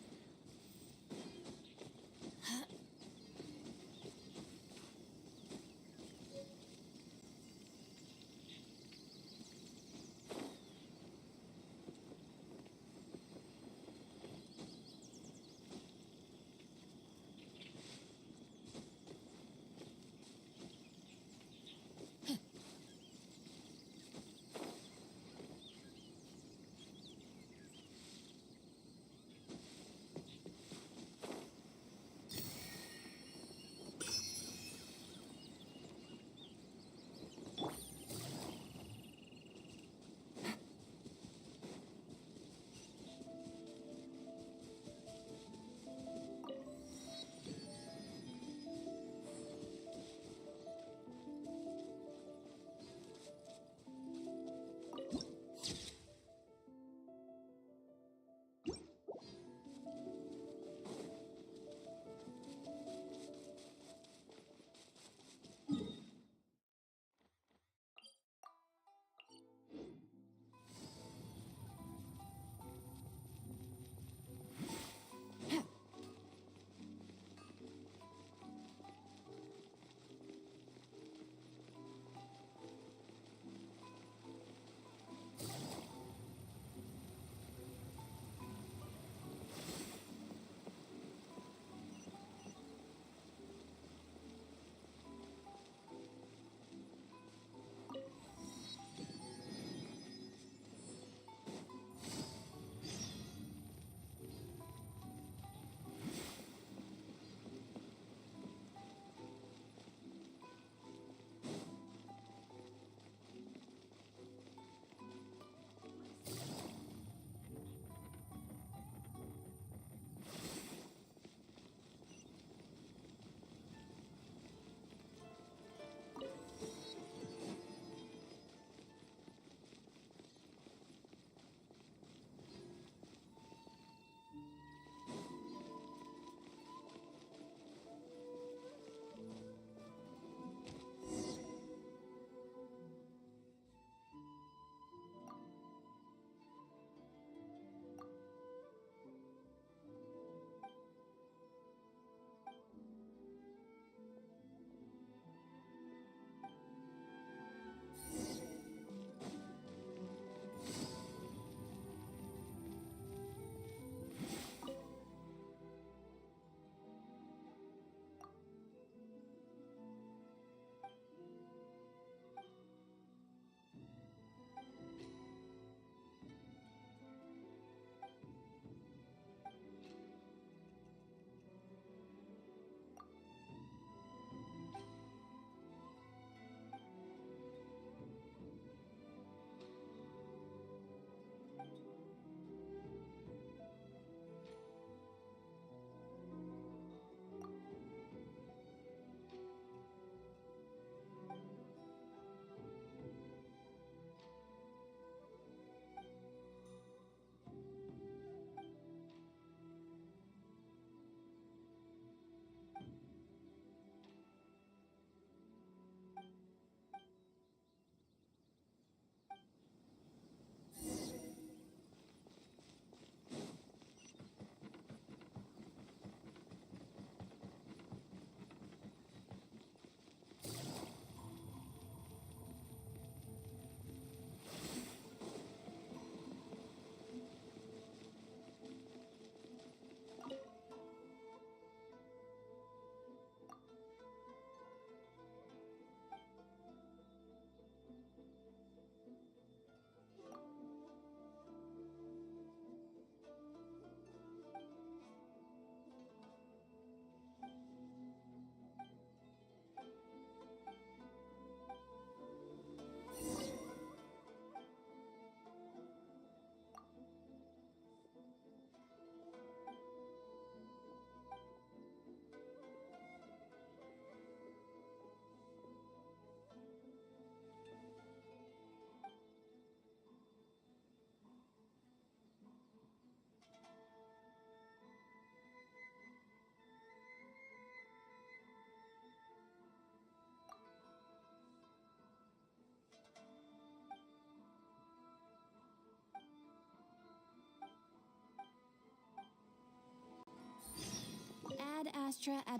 Astra at...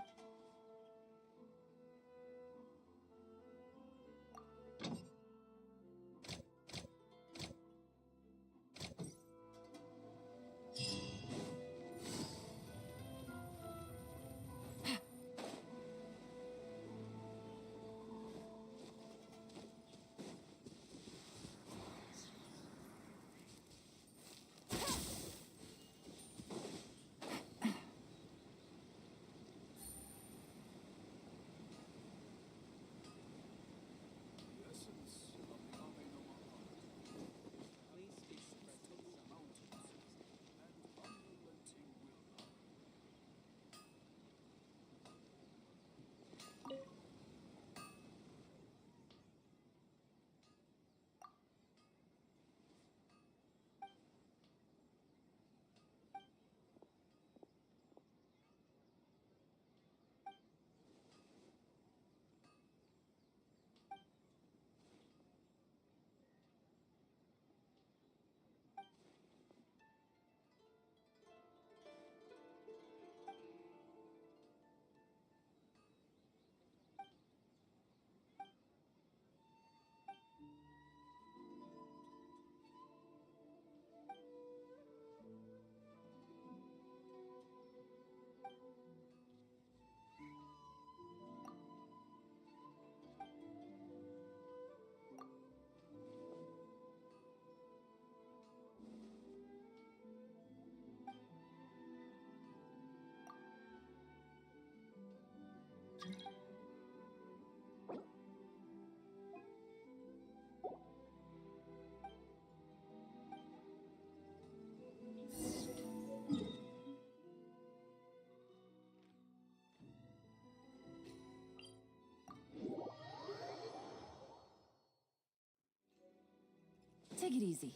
Take it easy.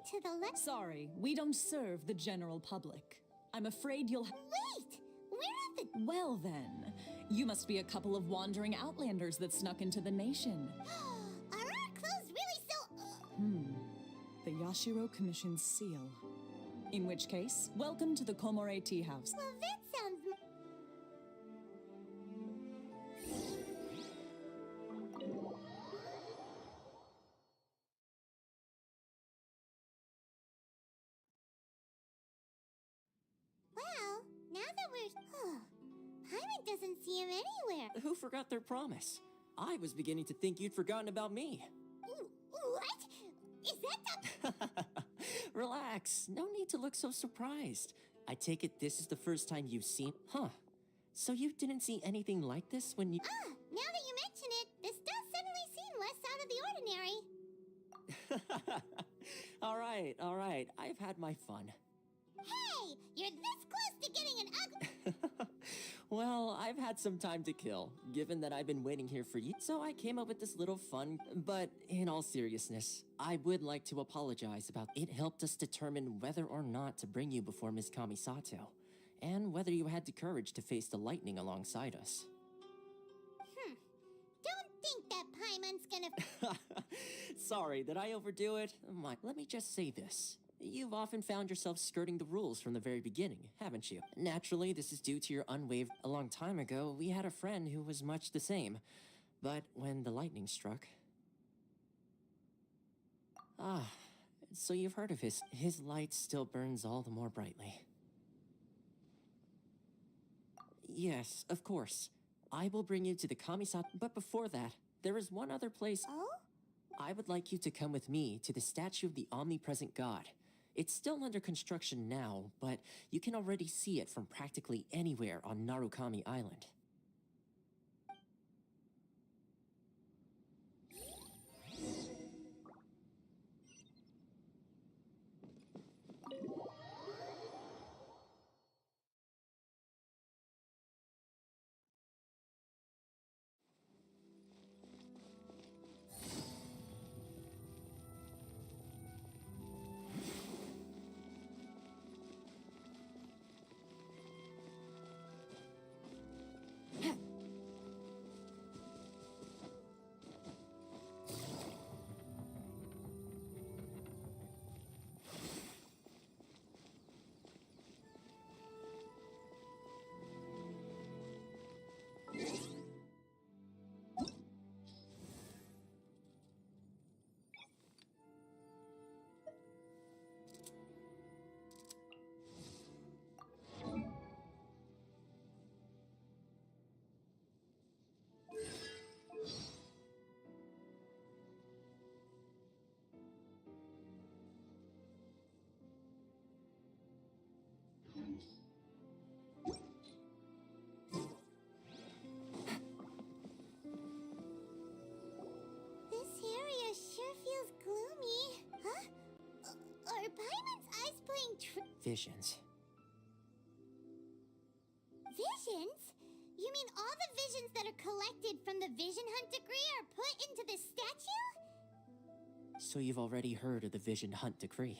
To the Sorry, we don't serve the general public. I'm afraid you'll... Wait! Where are the... Well then, you must be a couple of wandering outlanders that snuck into the nation. Are our clothes really so... The Yashiro Commission's seal. In which case, welcome to the Komore Tea House. Well, that sounds... Well, now that we're... Paimon doesn't see him anywhere. Who forgot their promise? I was beginning to think you'd forgotten about me. What? Is that the... Relax. No need to look so surprised. I take it this is the first time you've seen... Huh. So you didn't see anything like this when you... now that you mention it, this does suddenly seem less out of the ordinary. All right. I've had my fun. Hey! You're this close to getting an ugly... Well, I've had some time to kill, given that I've been waiting here for you, so I came up with this little fun. But in all seriousness, I would like to apologize about it. Helped us determine whether or not to bring you before Ms. Kamisato, and whether you had the courage to face the lightning alongside us. Don't think that Paimon's gonna... Sorry, did I overdo it? Let me just say this. You've often found yourself skirting the rules from the very beginning, haven't you? Naturally, this is due to your unwavering... A long time ago, we had a friend who was much the same. But when the lightning struck... So you've heard of his light still burns all the more brightly. Yes, of course. I will bring you to the Kamisato, but before that, there is one other place. Oh? I would like you to come with me to the statue of the omnipresent god. It's still under construction now, but you can already see it from practically anywhere on Narukami Island. This area sure feels gloomy. Huh? Are Paimon's eyes playing Visions. visions? You mean all the visions that are collected from the Vision Hunt decree are put into this statue? So you've already heard of the Vision Hunt decree.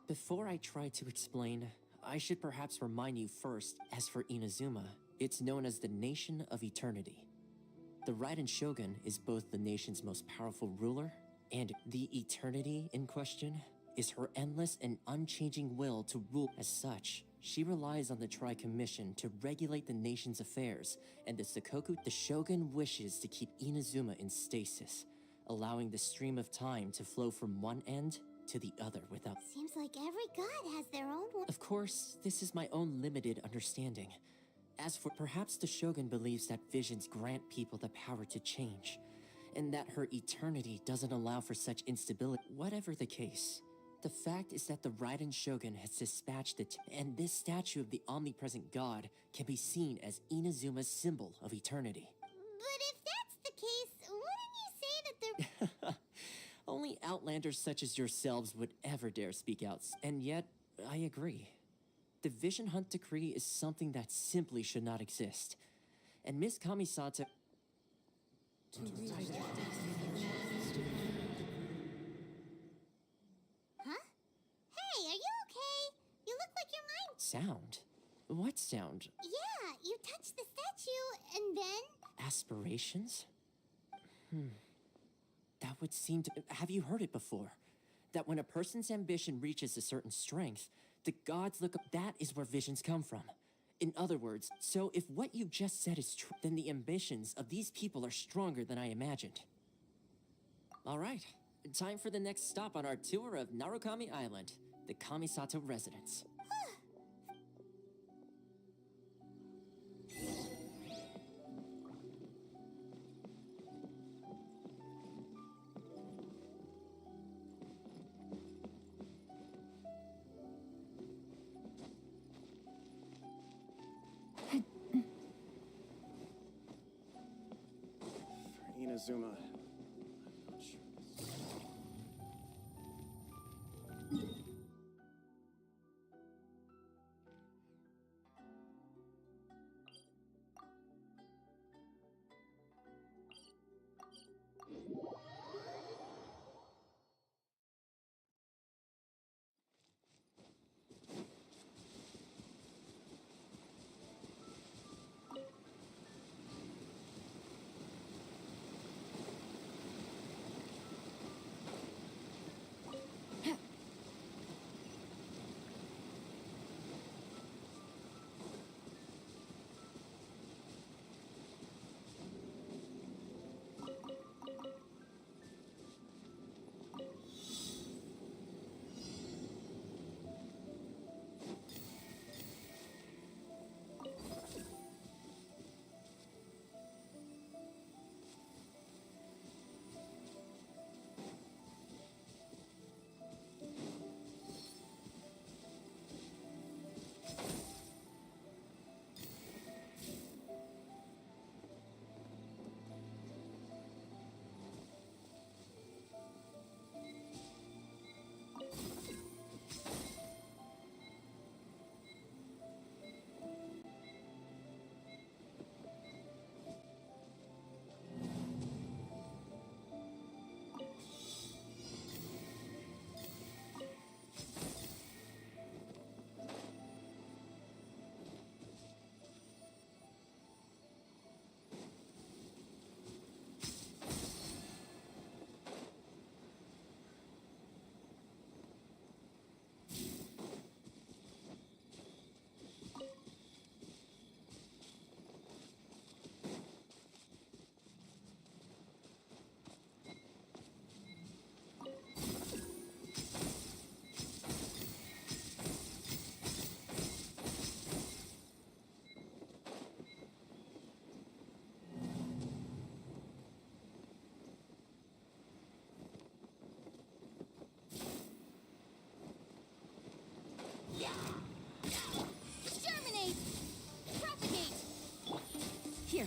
Before I try to explain, I should perhaps remind you first, as for Inazuma, it's known as the Nation of Eternity. The Raiden Shogun is both the nation's most powerful ruler, and the eternity in question is her endless and unchanging will to rule. As such, she relies on the Tri-Commission to regulate the nation's affairs, and the Sakoku, the Shogun wishes to keep Inazuma in stasis, allowing the stream of time to flow from one end to the other without... Seems like every god has their own one. Of course, this is my own limited understanding. As for perhaps the Shogun believes that visions grant people the power to change, and that her eternity doesn't allow for such instability. Whatever the case, the fact is that the Raiden Shogun has dispatched it, and this statue of the omnipresent god can be seen as Inazuma's symbol of eternity. But if that's the case, wouldn't you say that they're... Only outlanders such as yourselves would ever dare speak out, and yet, I agree. The Vision Hunt decree is something that simply should not exist. And Miss Kamisato... Huh? Hey, are you okay? You look like your mind... Sound? What sound? Yeah, you touched the statue, and then... Aspirations? That would seem to... Have you heard it before? That when a person's ambition reaches a certain strength, the gods look up... That is where visions come from. In other words, so if what you just said is true, then the ambitions of these people are stronger than I imagined. All right, time for the next stop on our tour of Narukami Island, the Kamisato residence. Inazuma.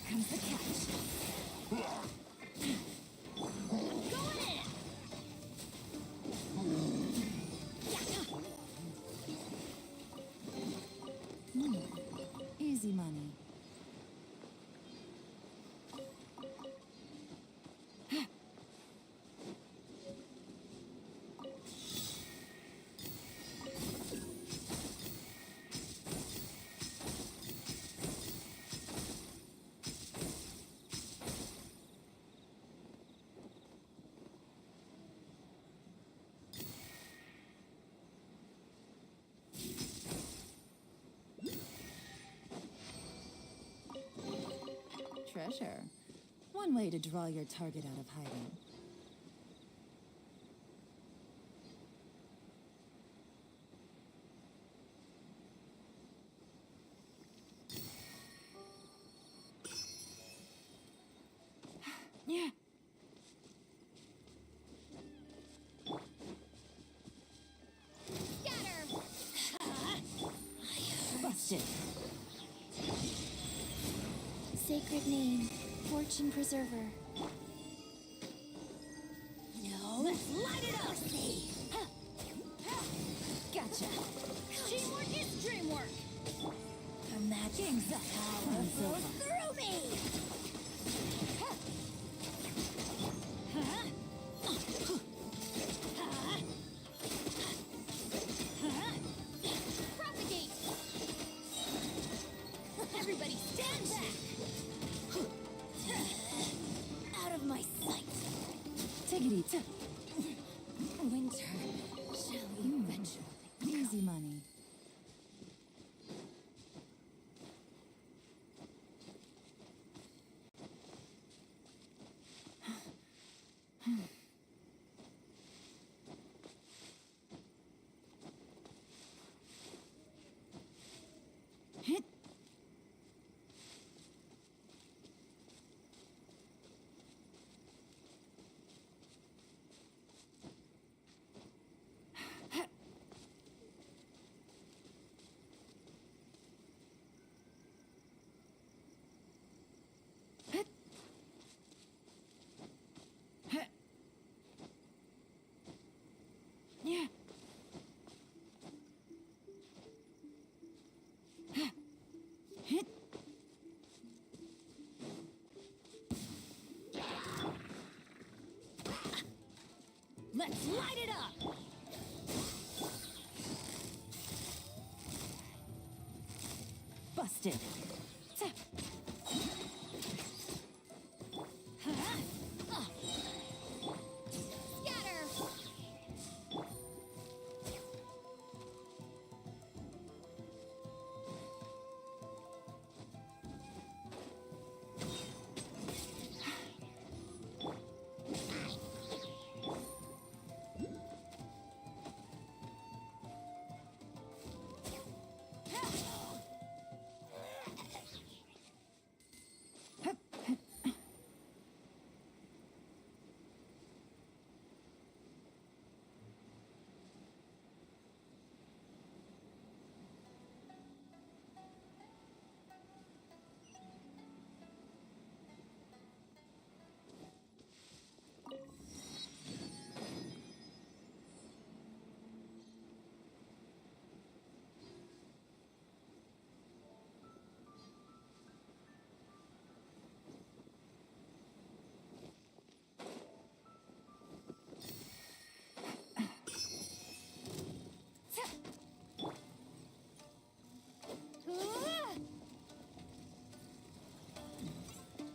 comes the catch. Going in! Easy money. Treasure. One way to draw your target out of hiding. Yeah. Scatter! Busted. Sacred name, fortune preserver. No. Let's light it up! Gotcha. Teamwork is dreamwork. Imagine the power flows through me. Propagate. Everybody stand back. Out of my sight. Tiggity tip. Winter shall eventually. Easy money. Hit. Yeah. Hit. Let's light it up. Busted. Tap. Scatter.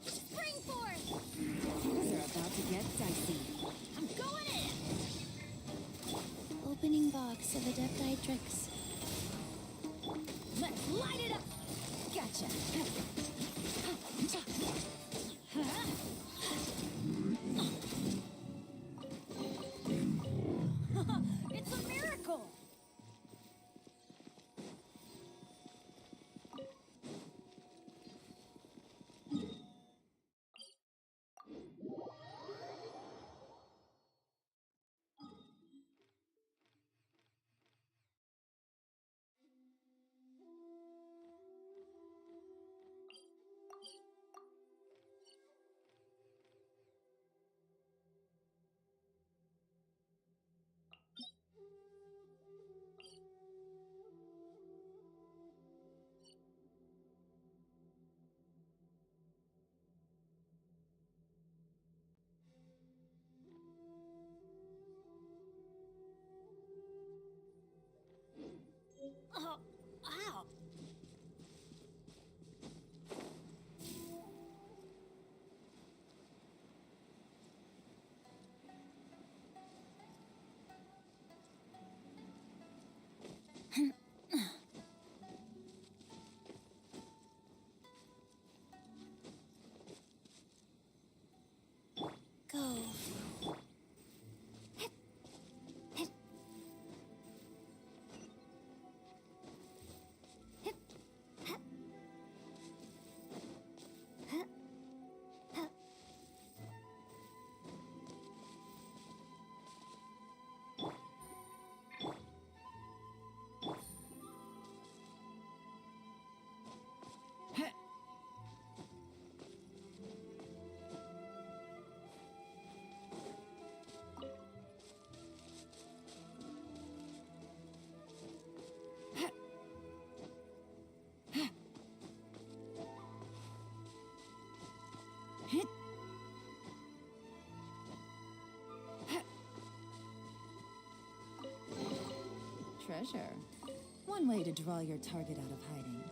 Spring forth! Things are about to get dicey. I'm going in! Opening box of Adepti tricks. Let's light it up! Gotcha. It's a miracle! Treasure. One way to draw your target out of hiding.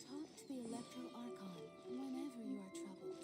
Talk to the Electro Archon whenever you are troubled.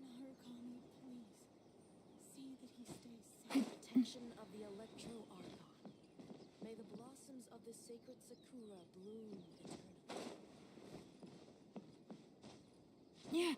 Narukami, please. See that he stays safe. Protection of the Electro Archon. May the blossoms of the sacred Sakura bloom eternally. Yeah.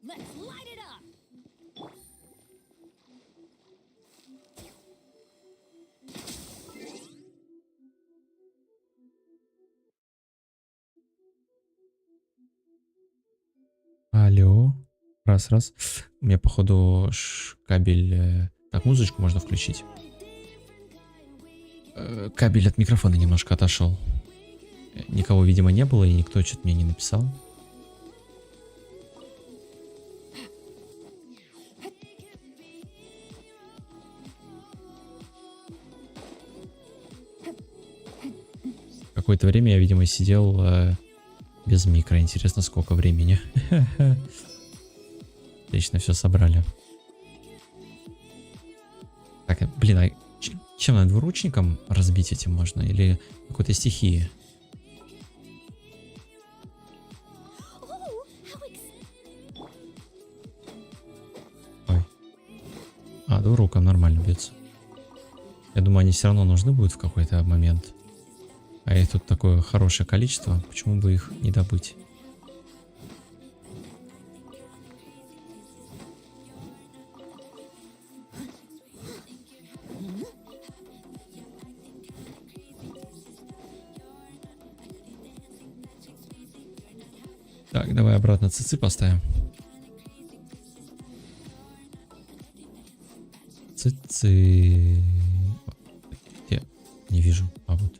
Let's light it up! Алло. Раз. У меня, походу, кабель... Так, музычку можно включить. Кабель от микрофона немножко отошел. Никого, видимо, не было, и никто что-то мне не написал. Какое-то время я, видимо, сидел без микро. Интересно, сколько времени. Отлично, все собрали. Так, блин, а чем надо двуручником разбить этим можно? Или какой-то стихии? Ой. А, двуруком нормально бьется. Я думаю, они все равно нужны будут в какой-то момент. А их тут такое хорошее количество. Почему бы их не добыть? Так, давай обратно цицы поставим. Цицы. Где? Не вижу. А вот.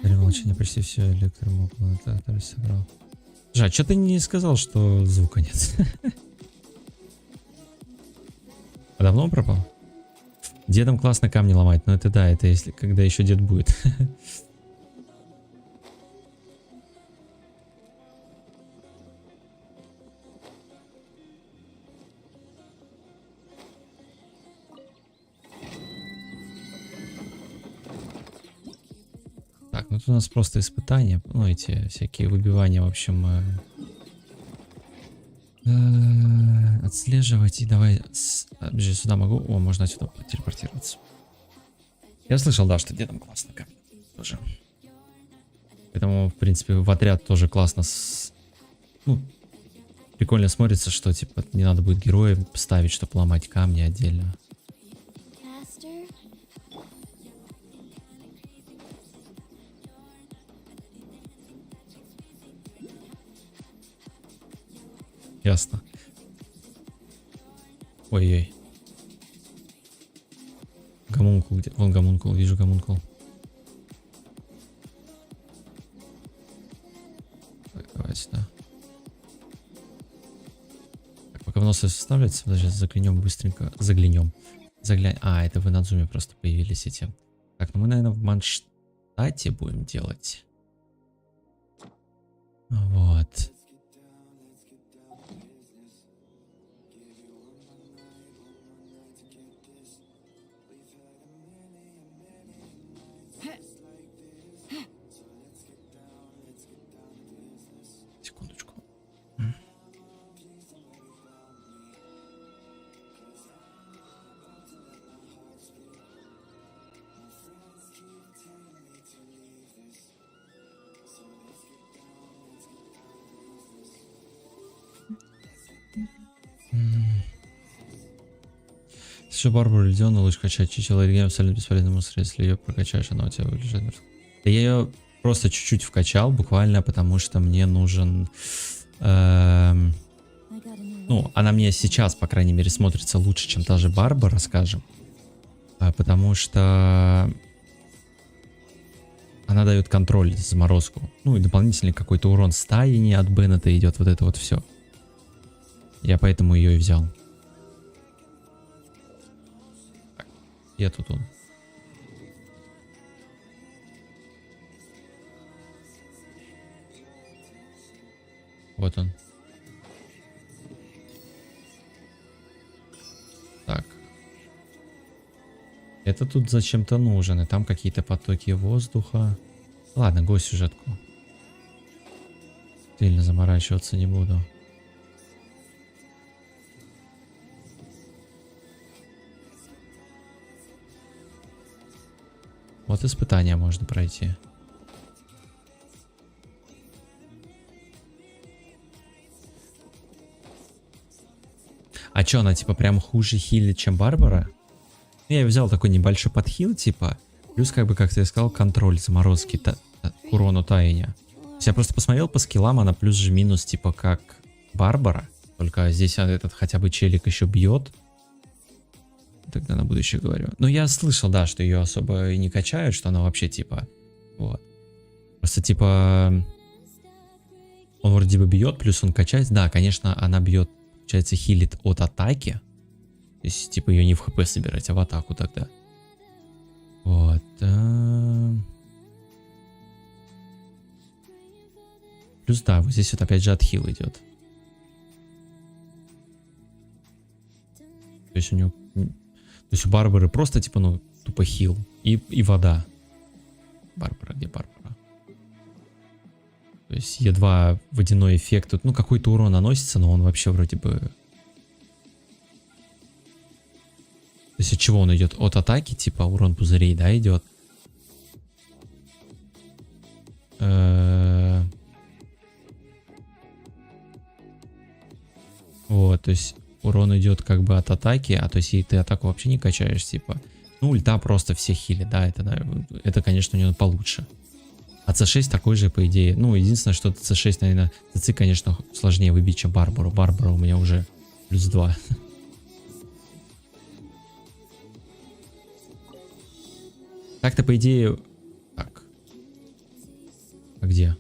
При молчании почти все электромагнитометр собрал. Жаль, что ты не сказал, что звука нет? А давно он пропал? Дедом классно камни ломать, но это да, это если когда еще дед будет. Так, ну тут у нас просто испытания, ну эти всякие выбивания, в общем, отслеживать и давай, сюда могу, о, можно отсюда телепортироваться. Я слышал, да, что дедом классно камень тоже. Поэтому, в принципе, в отряд тоже классно, ну, прикольно смотрится, что типа не надо будет героя ставить, чтобы ломать камни отдельно. Ясно. Ой-ой. Гомункул где? Вон гомункул, вижу гомункул. Так, давай сюда. Так, пока вносы вставляются, подожди, заглянем быстренько. Заглянем. А, это в Инадзуме просто появились эти. Так, ну мы, наверное, в Манштате будем делать. Вот. Секундочку. Еще Барбару Ледену лучше качать чичело или абсолютно бесполезный мусор, если ее прокачаешь, она у тебя выглядит. Я ее просто чуть-чуть вкачал, буквально потому что мне нужен... ну, она мне сейчас, по крайней мере, смотрится лучше, чем та же Барбара, скажем. Потому что... она дает контроль, заморозку. Ну и дополнительный какой-то урон стаи от Беннета идет, вот это вот все. Я поэтому ее и взял. Я тут он. Вот он. Так. Это тут зачем-то нужен. И там какие-то потоки воздуха. Ладно, го сюжетку. Сильно заморачиваться не буду. Вот испытания можно пройти. А чё, она типа прям хуже хилит, чем Барбара? Я взял такой небольшой подхил, типа. Плюс, как бы, как ты сказал, контроль заморозки к урону таяния. То есть я просто посмотрел по скиллам, она плюс же минус, типа, как Барбара. Только здесь этот хотя бы челик еще бьет. Тогда на будущее говорю. Но я слышал, да, что ее особо и не качают, что она вообще типа... Вот. Просто типа... Он вроде бы бьет, плюс он качается. Да, конечно, она бьет, получается, хилит от атаки. То есть, типа, ее не в хп собирать, а в атаку тогда. Вот. Плюс, да, вот здесь вот опять же отхил идет. То есть у него... То есть у Барбары просто, типа, ну, тупо хил. И вода. Барбара, где Барбара? То есть Е2 водяной эффект. Тут, ну, какой-то урон наносится, но он вообще вроде бы... То есть от чего он идет? От атаки, типа урон пузырей, да, идет? Вот, то есть урон идет как бы от атаки, а то есть и ты атаку вообще не качаешь, типа. Ну, ульта просто все хили, да, это конечно, у него получше. А С6 такой же, по идее. Ну, единственное, что С6, наверное, ЦЦ, конечно, сложнее выбить, чем Барбару. Барбара у меня уже плюс 2. Так-то, по идее... Так. А где?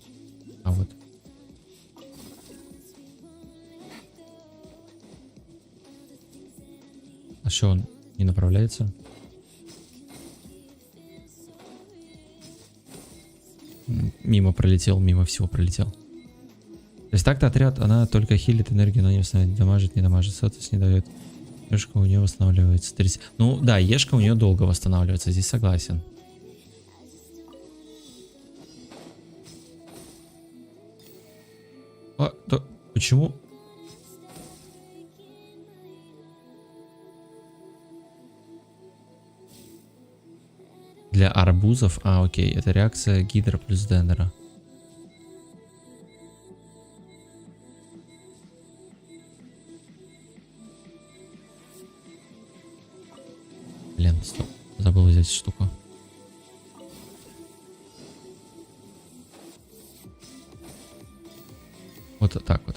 А вот. А что, он не направляется? Мимо пролетел, мимо всего пролетел. То есть так-то отряд, она только хилит энергию, но не восстанавливает, дамажит, не дамажит, соответственно, не дает. Ешка у нее восстанавливается. 30... Ну да, Ешка у нее долго восстанавливается, здесь согласен. А, да, почему? Для арбузов? А, окей, это реакция Гидра плюс Деннера. Блин, стоп, забыл взять штуку. Вот так вот.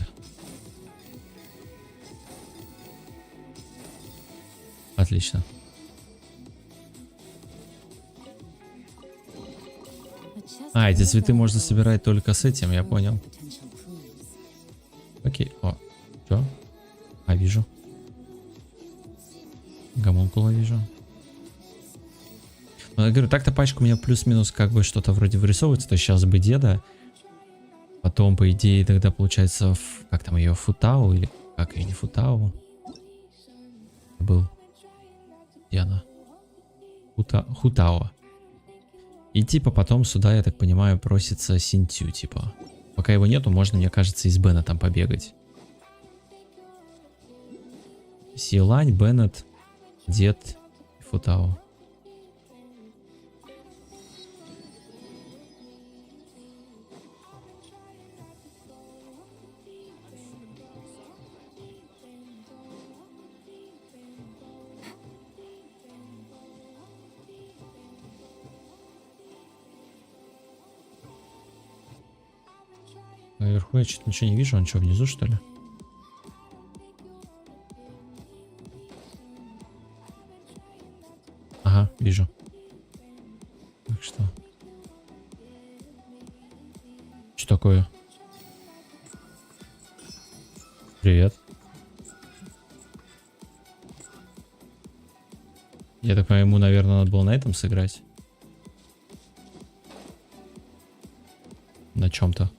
Отлично. А, эти цветы можно собирать только с этим, я понял. Окей, о, что? А, вижу. Гомункула вижу. Ну, я говорю, так-то пачка у меня плюс-минус как бы что-то вроде вырисовывается. То есть сейчас бы деда. Потом, по идее, тогда получается, как там ее, Футау или как ее, не Футау? Был. Где она? Хутао. И типа потом сюда, я так понимаю, просится Синтю, типа. Пока его нету, можно, мне кажется, из Бена там побегать. Силань, Беннет, Дед и Футао. Наверху я что-то ничего не вижу, он что, внизу, что ли? Ага, вижу. Так что? Что такое? Привет. Я так понимаю, ему, наверное, надо было на этом сыграть. На чем-то.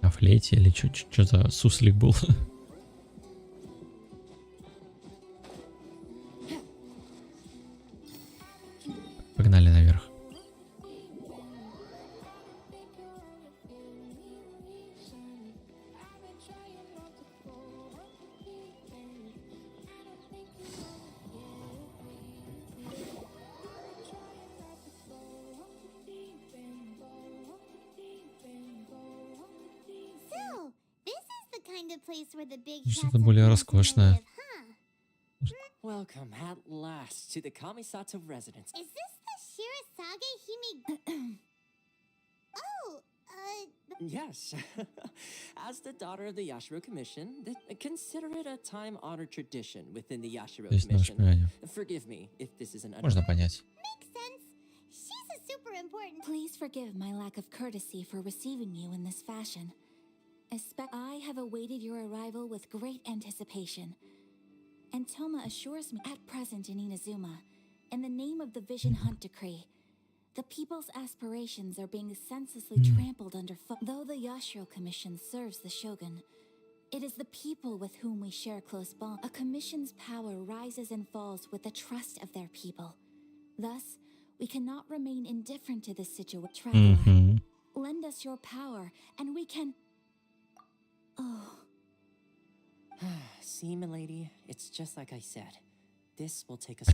На флейте или что за суслик был? Погнали наверх. Что-то более роскошное. Welcome at last to the Kamisato residence. Is this the Shirasage Hime? Oh, Yes. As the daughter of the Yashiro Commission, consider it a time-honored tradition within the Yashiro То есть наш Commission. племянник. Forgive me if this is an Можно понять. Makes sense. She's a super important. Please forgive my lack of courtesy for receiving you in this fashion. I have awaited your arrival with great anticipation. And Toma assures me at present in Inazuma, in the name of the Vision Hunt Decree, the people's aspirations are being senselessly trampled underfoot. Though the Yashiro Commission serves the Shogun, it is the people with whom we share close bond. A commission's power rises and falls with the trust of their people. Thus, we cannot remain indifferent to this situation. Traveler, lend us your power, and we can... Oh. See, milady, it's just like I said. This will take us А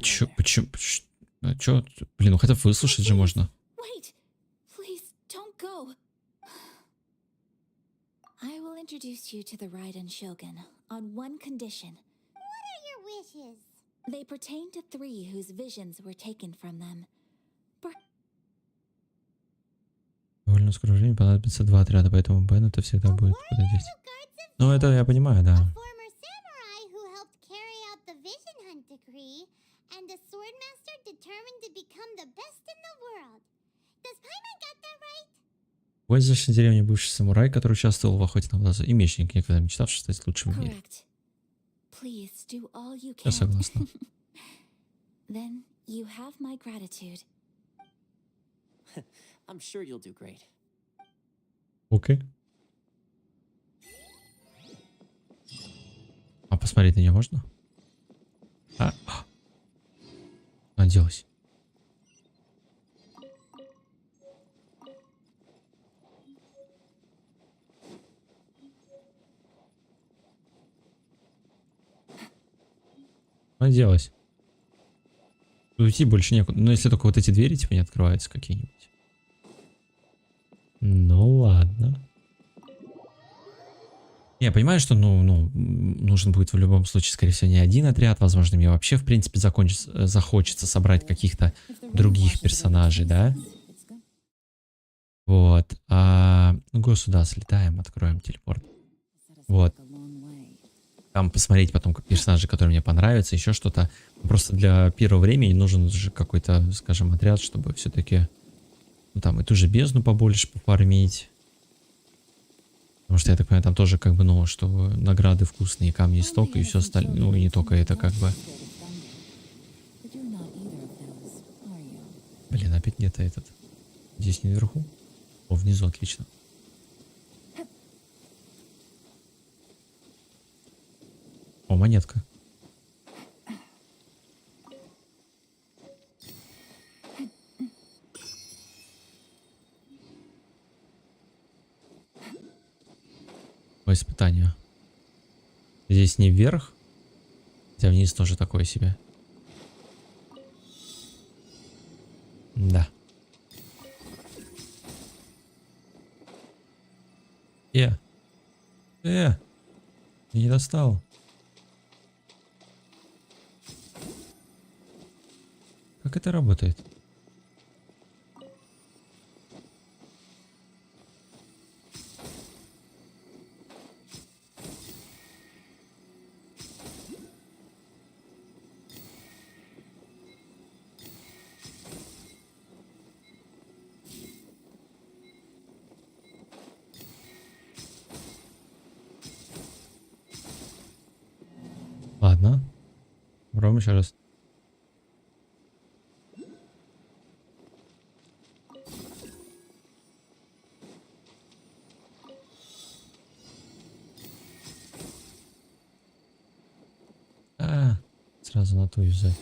чё? Блин, ну хотя бы выслушать же можно. Wait! Please, don't go! I will introduce you to the Raiden Shogun on one condition. What are your wishes? They pertain to three whose visions were taken from them. Довольно скоро времени понадобится 2 отряда, поэтому Бен это всегда будет куда деть. Ну это я понимаю, да. Former samurai who helped carry out the Vision Hunt Decree, and a swordmaster determined to become the best in the world. Does Paimon got that right? В изящной деревне бывший самурай, который участвовал в охоте на глаза, и мечник, никогда мечтавший стать лучшим в мире. Я согласна. Then you have my gratitude. I'm sure you'll do great. Окей. А посмотреть на нее можно? Оделась. Оделась. Уйти больше некуда. Но если только вот эти двери типа не открываются какие-нибудь. Ну ладно. Я понимаю, что нужен будет в любом случае, скорее всего, не один отряд. Возможно, мне вообще, в принципе, захочется собрать каких-то других персонажей, да? Вот. Ну-ка сюда слетаем, откроем телепорт. Вот. Там посмотреть потом персонажи, которые мне понравятся, еще что-то. Просто для первого времени нужен же какой-то, скажем, отряд, чтобы все-таки... Ну, там и ту же бездну побольше пофармить. Потому что, я так понимаю, там тоже как бы, ну, что награды вкусные, камни истока и все остальное. Ну, и не только это как бы. Блин, опять где-то этот. Здесь не наверху. О, внизу, отлично. О, монетка. Испытание. Здесь не вверх, хотя вниз тоже такое себе. Да. Я не достал. Как это работает? Ладно. Пробуем еще раз. Сразу на ту юзать.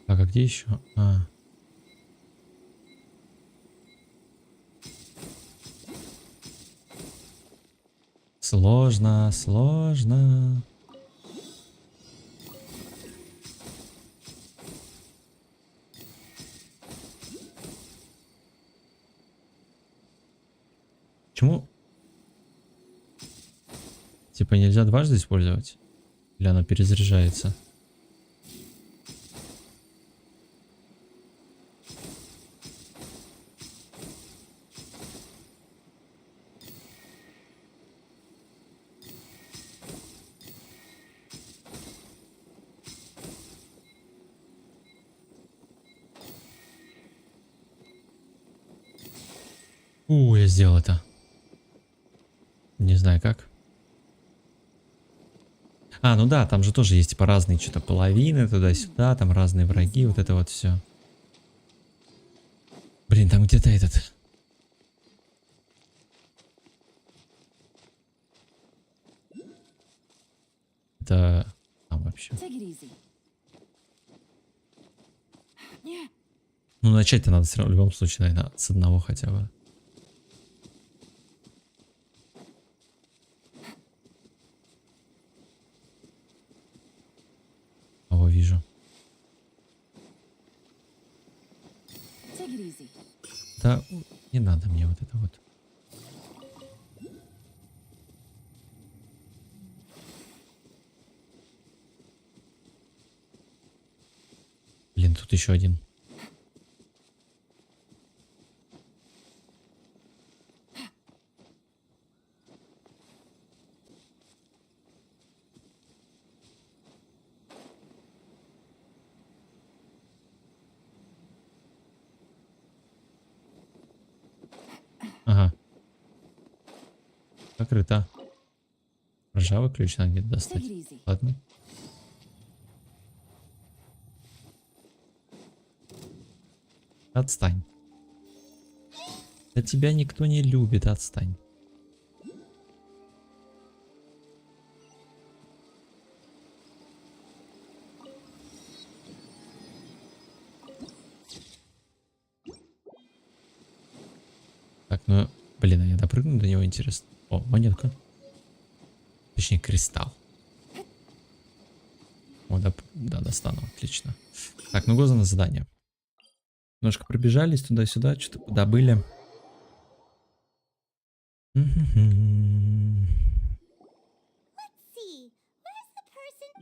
Так, а где еще? Сложно. Почему? Типа нельзя дважды использовать? Или она перезаряжается? Я сделал это. Не знаю как. Ну да, там же тоже есть типа разные что-то половины туда-сюда, там разные враги, вот это вот все. Блин, там где-то этот. Это вообще. Ну начать-то надо все равно в любом случае, наверное, с одного хотя бы. Вижу. Да, не надо мне вот это вот. Блин, тут еще один. Ага. Закрыто. Ржавый ключ надо где-то достать. Ладно. Отстань. Да тебя никто не любит, отстань. Так, ну, блин, а я допрыгну до него, интересно. О, монетка. Точнее, кристалл. О, да, достану, отлично. Так, ну гоза на задание. Немножко пробежались туда-сюда, что-то добыли.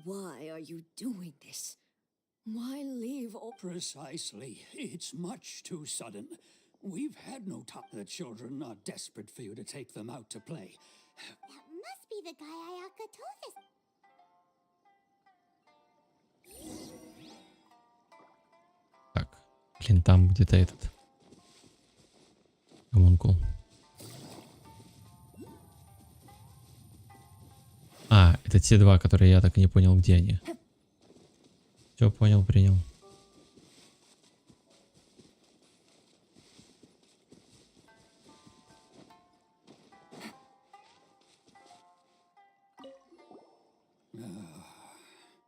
Why are you doing this? Why leave all... Precisely. It's much too sudden. We've had no time. The children are desperate for you to take them out to play. That must be the guy Ayaka told us. Так, блин, там где-то этот гомункул. Это те два, которые я так и не понял, где они. Все, понял, принял.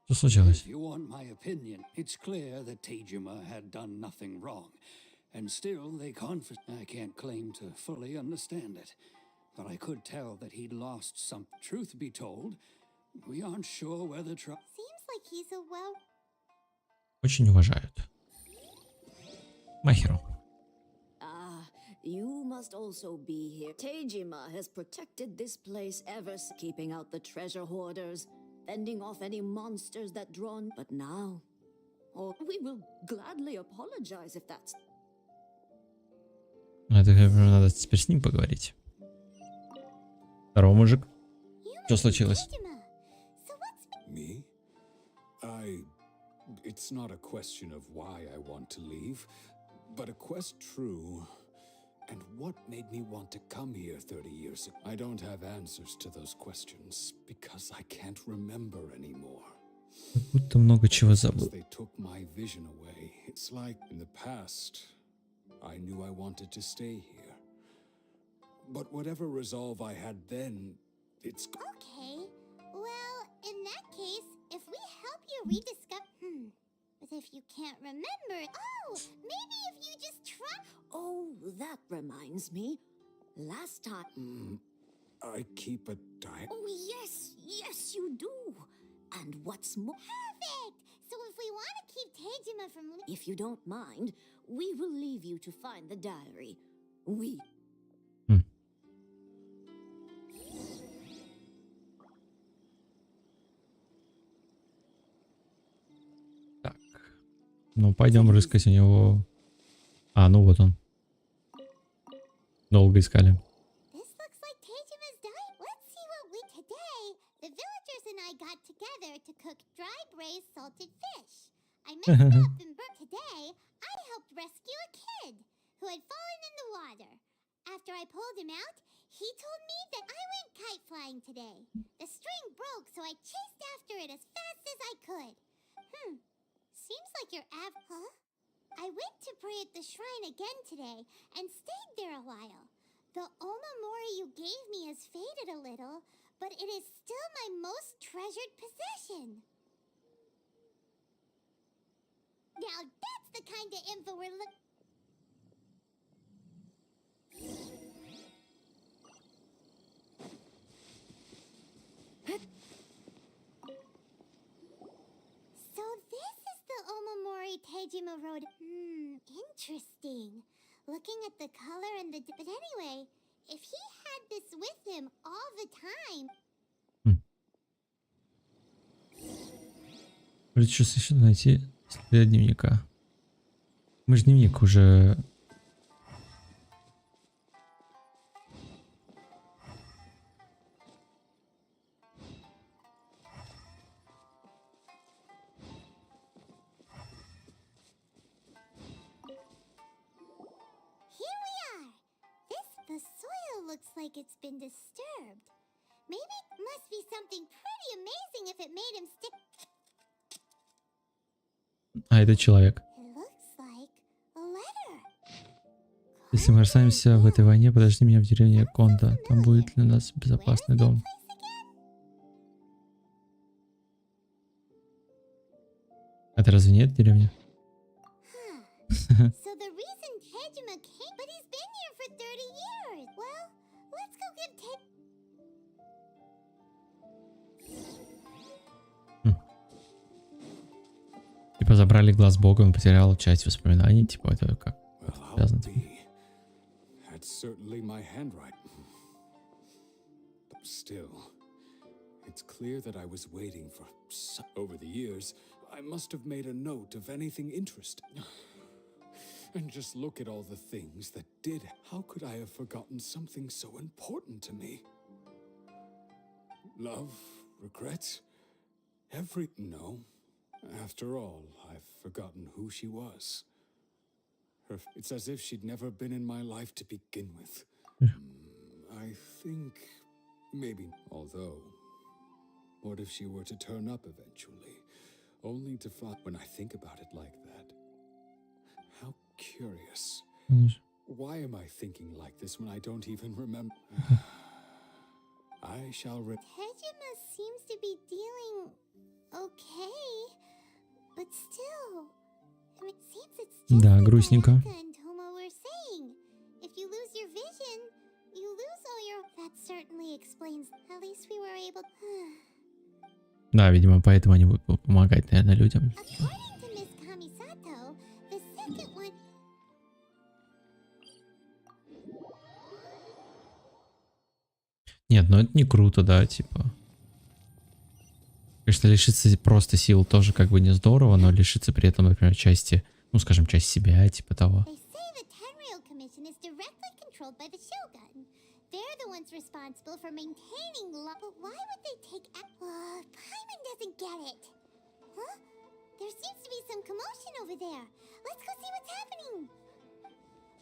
Что случилось? If you want my opinion, it's clear that Tejima had done nothing wrong. And still, they I can't claim to fully understand it. But I could tell that he'd lost some. Truth be told, we aren't sure whether Seems like he's a well... Очень уважают. Махеру. You must also be here. Tejima has protected this place ever, keeping out the treasure hoarders, fending off any monsters that drawn. But now, we will gladly apologize if that's... Это надо теперь с ним поговорить. Здорово, мужик. Что случилось? Me? It's not a question of why I want to leave, but a quest true. And what made me want to come here 30 years ago? I don't have answers to those questions because I can't remember anymore. Будто много чего забыл. They took my vision away. It's like in the past, I knew I wanted to stay here. But whatever resolve I had then, it's... Okay. Well, in that case, if we help you rediscover... But if you can't remember... Oh, maybe if you just try... Oh, that reminds me. Last time... I keep a diary. Oh, yes, yes, you do. And what's more... Perfect! So if we want to keep Tejima from... If you don't mind, we will leave you to find the diary. We... Ну, пойдем рыскать у него. А, ну вот он. Долго искали. This looks like Teijima's diet. Let's see what we today. The villagers and I got together to cook dried braised salted fish. I messed up and today I helped rescue a kid who had fallen in the water. After I pulled him out, he told me that I went kite flying today. The string broke, so I chased after it as fast as I could. Seems like you're huh? I went to pray at the shrine again today and stayed there a while. The omamori you gave me has faded a little, but it is still my most treasured possession. Now that's the kind of info we're looking. So this is the Omamori Teijima Road. Interesting. Looking at the color and the... But anyway, if he had this with him all the time... Сейчас еще найти след дневника. Мы же дневник уже... The soil looks like it's been disturbed. Maybe it must be something pretty amazing if it made him stick. А, это человек. It looks like a letter. Если мы останемся в этой войне, подожди меня в деревне Конда. Там будет для нас безопасный дом. Это разве нет деревня? So the reason Tejima came, but he's been here for 30 years. Well, let's go give Типа забрали глаз Бога, он потерял часть воспоминаний, типа это как связано? That's certainly my handwriting. But still, it's clear that I was waiting for over the years. I must have made a note of anything interesting. And just look at all the things that did. How could I have forgotten something so important to me? Love, regrets, no. After all, I've forgotten who she was. It's as if she'd never been in my life to begin with. I think maybe, although, what if she were to turn up eventually, only to find, when I think about it like that, how curious. Why am I thinking like this when I don't even remember? I shall Tejima seems to be dealing okay, but still, I mean, it seems it's just Да, like грустненько. Ayaka and Tomo were saying. If you lose your vision, you lose all your... That certainly explains. At least we were able... Да, видимо, поэтому они будут помогать, наверное, людям. According to Miss Kamisato, the second one... Нет, ну это не круто, да, типа. Конечно, лишиться просто сил тоже как бы не здорово, но лишиться при этом, например, части, ну, скажем, часть себя, типа того. They say the Tenryou Commission is directly controlled by the Shogun. They're the ones responsible for maintaining law. But why would they take... Paimon doesn't get it. Huh? There seems to be some commotion over there. Let's go see what's happening.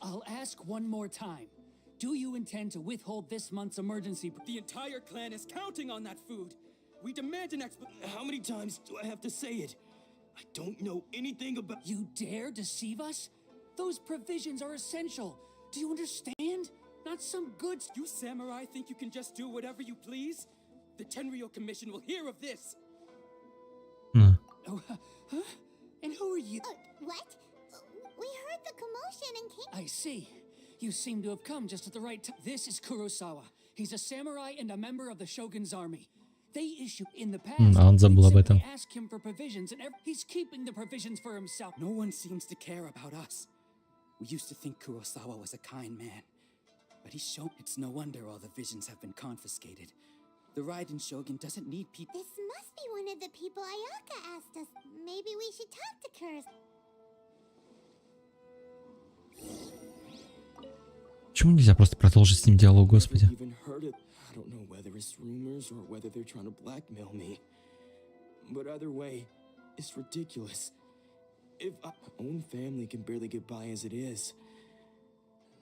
I'll ask one more time. Do you intend to withhold this month's emergency? The entire clan is counting on that food. We demand an explanation. How many times do I have to say it? I don't know anything about... You dare deceive us? Those provisions are essential. Do you understand? Not some goods. You samurai think you can just do whatever you please? The Tenryou Commission will hear of this. Oh, huh? And who are you? What? We heard the commotion and came... I see. You seem to have come just at the right time. This is Kurosawa. He's a samurai and a member of the Shogun's army. They issue in the past. Он забыл об этом. Ask him for provisions, and he's keeping the provisions for himself. No one seems to care about us. We used to think Kurosawa was a kind man, but he's shown it's no wonder all the visions have been confiscated. The Raiden Shogun doesn't need people. This must be one of the people Ayaka asked us. Maybe we should talk to Kuros. Почему нельзя просто продолжить с ним диалог, господи? Even heard it. I don't know whether it's rumors or whether they're trying to blackmail me. But either way, it's ridiculous. If my own family can barely get by as it is.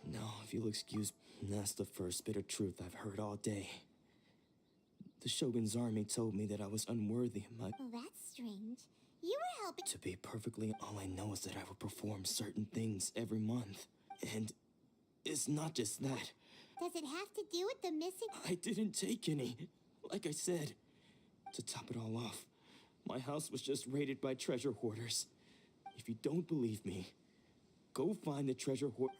No, if you'll excuse me, that's the first bit of truth I've heard all day. The Shogun's army told me that I was unworthy of my... Well, that's strange. You were helping... To be perfectly, all I know is that I would perform certain things every month. And it's not just that. Does it have to do with the missing... I didn't take any. Like I said, to top it all off, my house was just raided by treasure hoarders. If you don't believe me, go find the treasure hoard...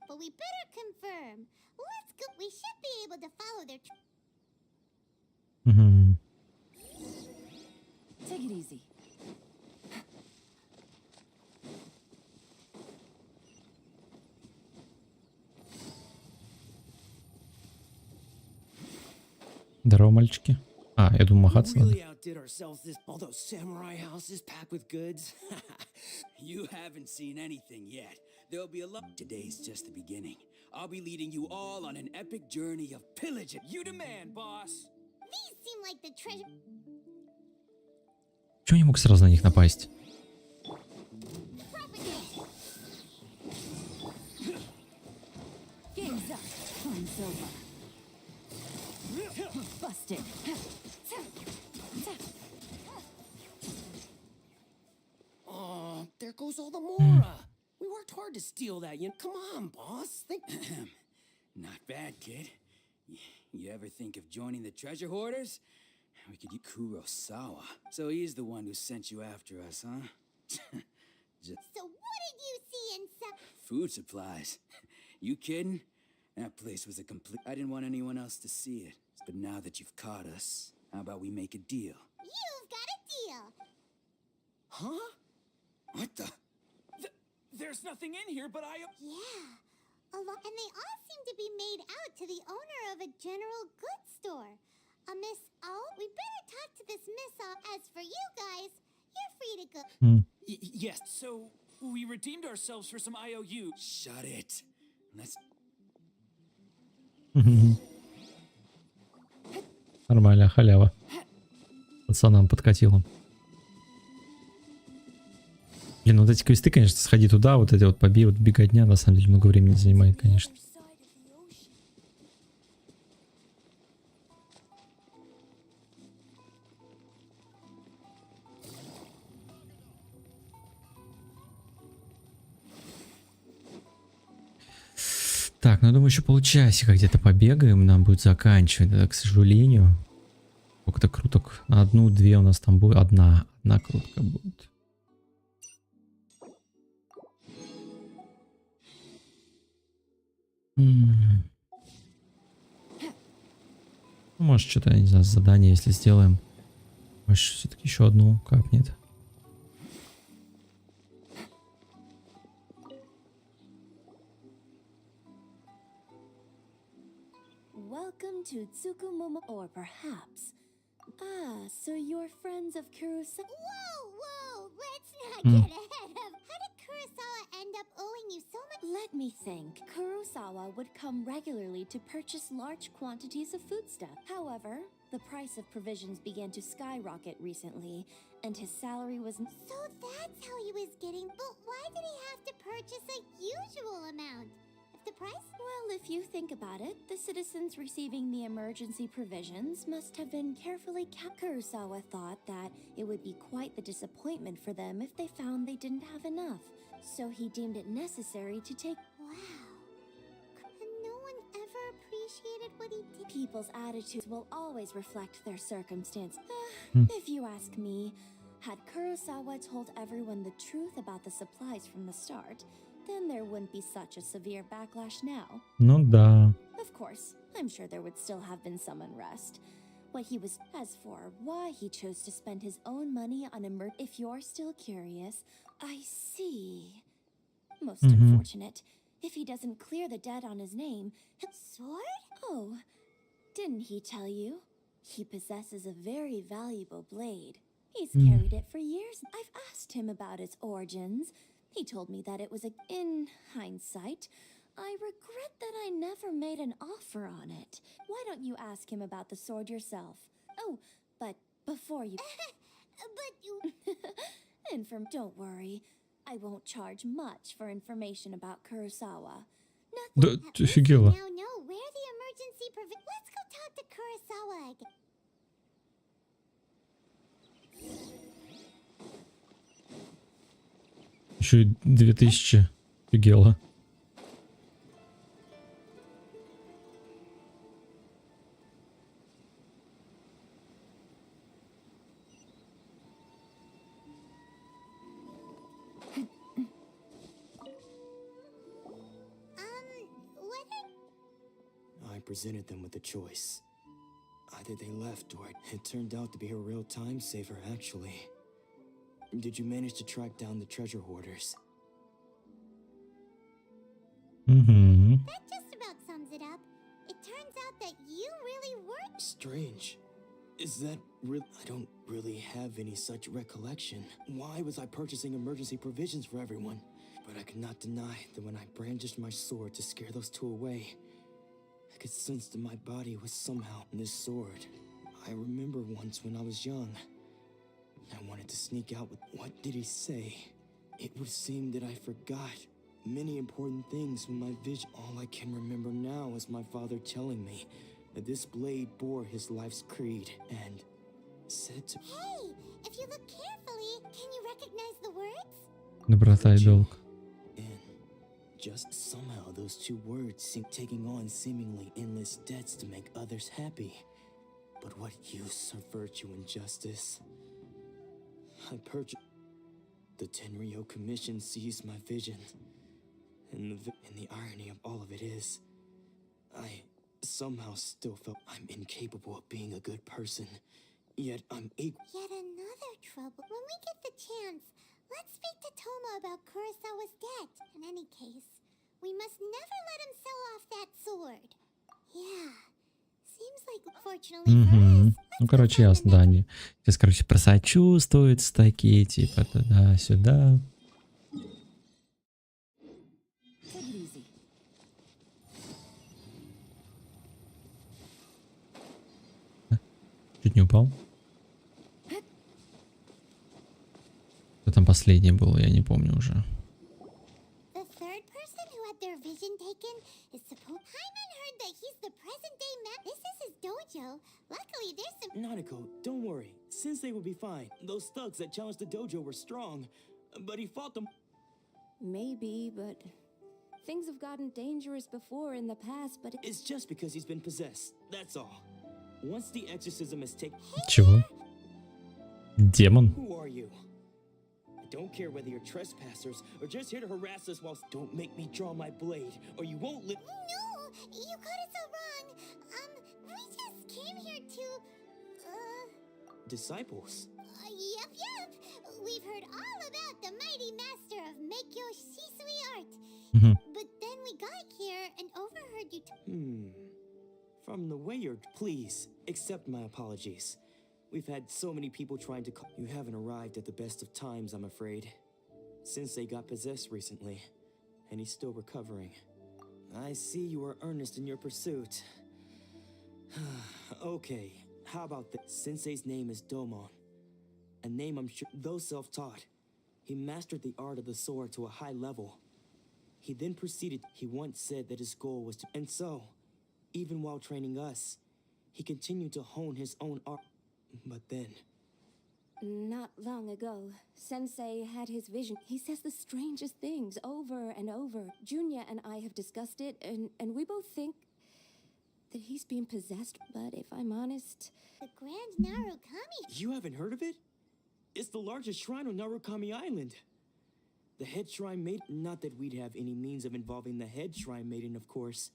But we better confirm. Let's go. We should be able to follow their... Take it easy. Здорово, мальчики. А, я думаю, махаться надо. Really outdid ourselves this all those samurai houses packed with goods. You haven't seen anything yet. There'll be a lot. Today's just the beginning. I'll be leading you all on an epic journey of pillaging. You demand, boss. These seem like the treasure... Чего не мог сразу на них напасть? Game's up. Time's over. Busted. Oh, there goes all the Mora. We worked hard to steal that. Come on, boss. Think... Not bad, kid. You ever think of joining the treasure hoarders? We could use Kurosawa. So he's the one who sent you after us, huh? So what did you see inside? Food supplies. You kidding? That place was a complete... I didn't want anyone else to see it. But now that you've caught us, how about we make a deal? You've got a deal. Huh? What the... There's nothing in here, but I... Yeah. And they all seem to be made out to the owner of a general goods store. A Miss O? We better talk to this Miss O. As for you guys, you're free to go. Yes, so we redeemed ourselves for some IOU. Shut it. Let's... Нормально, халява. Пацанам подкатила. Блин, вот эти квесты, конечно, сходи туда, вот эти вот побей, вот беготня, на самом деле много времени занимает, конечно. Так, ну я думаю, еще полчасика где-то побегаем, нам будет заканчивать, да, к сожалению. Сколько-то круток. Одну-две у нас там будет. Одна крутка будет. Может, что-то, я не знаю, задание, если сделаем. Может, все-таки еще одну капнет. Welcome to Tsukumomo, or perhaps... Ah, so you're friends of Kurosawa? Whoa, let's not get ahead of... How did Kurosawa end up owing you so much? Let me think. Kurosawa would come regularly to purchase large quantities of foodstuff. However, the price of provisions began to skyrocket recently, and his salary was... So that's how he was getting... But why did he have to purchase a usual amount? The price? Well, if you think about it, the citizens receiving the emergency provisions must have been carefully kept. Kurosawa thought that it would be quite the disappointment for them if they found they didn't have enough. So he deemed it necessary to take... Wow. And no one ever appreciated what he did? People's attitudes will always reflect their circumstance. If you ask me, had Kurosawa told everyone the truth about the supplies from the start, then there wouldn't be such a severe backlash now. Ну да. Of course, I'm sure there would still have been some unrest. What he was... As for why he chose to spend his own money on if you're still curious, I see. Most unfortunate. If he doesn't clear the debt on his name... Sword? Oh, didn't he tell you? He possesses a very valuable blade. He's carried it for years. I've asked him about its origins. He told me that it was in hindsight, I regret that I never made an offer on it. Why don't you ask him about the sword yourself? Oh, but before you... But you... Don't worry. I won't charge much for information about Kurosawa. Да, ты офигела. Now know where the emergency Let's go talk to Kurosawa again. Еще и 2000. Офигела. I presented them with a choice. Either they left or it turned out to be a real time saver, actually. Did you manage to track down the treasure hoarders? That just about sums it up. It turns out that you really were... Strange. Is that real? I don't really have any such recollection. Why was I purchasing emergency provisions for everyone? But I could not deny that when I brandished my sword to scare those two away, I could sense that my body was somehow in this sword. I remember once when I was young, I wanted to sneak out with... What did he say? It would seem that I forgot many important things from my vision. All I can remember now is my father telling me that this blade bore his life's creed and said to... Hey, if you look carefully, can you recognize the words? Доброта и долг. Just somehow those two words seem taking on seemingly endless debts to make others happy. But what use of virtue and justice? I purchased... The Tenryo Commission seized my vision. And the irony of all of it is, I somehow still felt I'm incapable of being a good person. Yet I'm equal... Yet another trouble. When we get the chance, let's speak to Toma about Kurosawa's debt. In any case, we must never let him sell off that sword. Yeah. Seems like, fortunately for us... Ну, короче, ясно, да, они сейчас, короче, просочувствуются такие, типа, туда-сюда. Чуть не упал. Кто там последний был, я не помню уже. The third person who had their vision taken is supposed... Hyman heard that he's the present-day man. This is his dojo. Luckily, there's some... Nanako, don't worry. Sensei will be fine. Those thugs that challenged the dojo were strong, but he fought them. Maybe, but things have gotten dangerous before in the past, but... It's just because he's been possessed, that's all. Once the exorcism is taken... Чего? Демон? Who are you? I don't care whether you're trespassers or just here to harass us whilst... Don't make me draw my blade, or you won't live... No! You got it so wrong. We just came here to... Disciples? Yep. We've heard all about the mighty master of Meikyo Shisui art. But then we got here and overheard you... From the way you're... Please, accept my apologies. We've had so many people trying to call... You haven't arrived at the best of times, I'm afraid. Sensei got possessed recently, and he's still recovering. I see you are earnest in your pursuit. Okay, how about this? Sensei's name is Domon. A name I'm sure... Though self-taught, he mastered the art of the sword to a high level. He then proceeded... He once said that his goal was to... And so, even while training us, he continued to hone his own art. But then... Not long ago, Sensei had his vision. He says the strangest things over and over. Junya and I have discussed it, and we both think that he's being possessed. But if I'm honest... The Grand Narukami... You haven't heard of it? It's the largest shrine on Narukami Island. The head shrine maiden... Not that we'd have any means of involving the head shrine maiden, of course.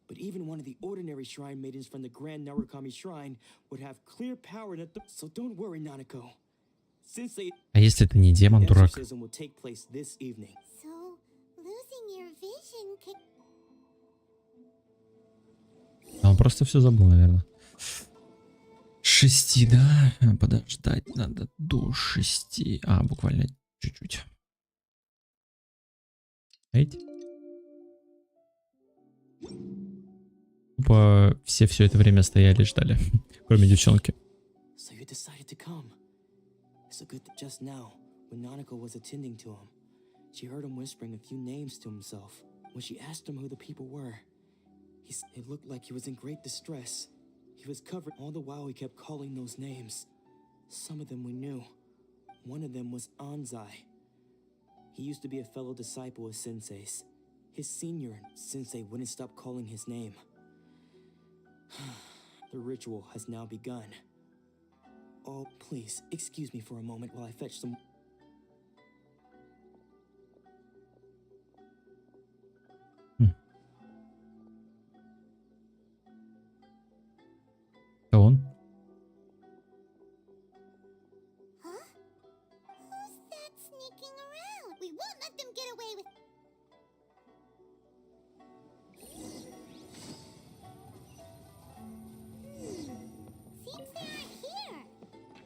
But even one of the ordinary shrine maidens from the Grand Narukami Shrine would have clear power to... So don't worry, Nanako. Sensei... А если это не демон, дурак? Exorcism will take place this evening. So, losing your vision could... Он просто все забыл, наверное. 6, да? Подождать надо до 6. Буквально чуть-чуть. Эйт. тупо все это время стояли и ждали, кроме девчонки. So you decided to come. It's a good just now, when Nanako was attending to him, she heard him whispering a few names to himself. When she asked him who the people were, it looked like he was in great distress. He was covered all the while he kept calling those names. Some of them we knew. One of them was Anzai. He used to be a fellow disciple of Sensei's. His senior Sensei wouldn't stop calling his name. The ritual has now begun. Oh, please, excuse me for a moment while I fetch some... Это он? Huh? Who's that sneaking around? We won't let them get away with... Seems they aren't here.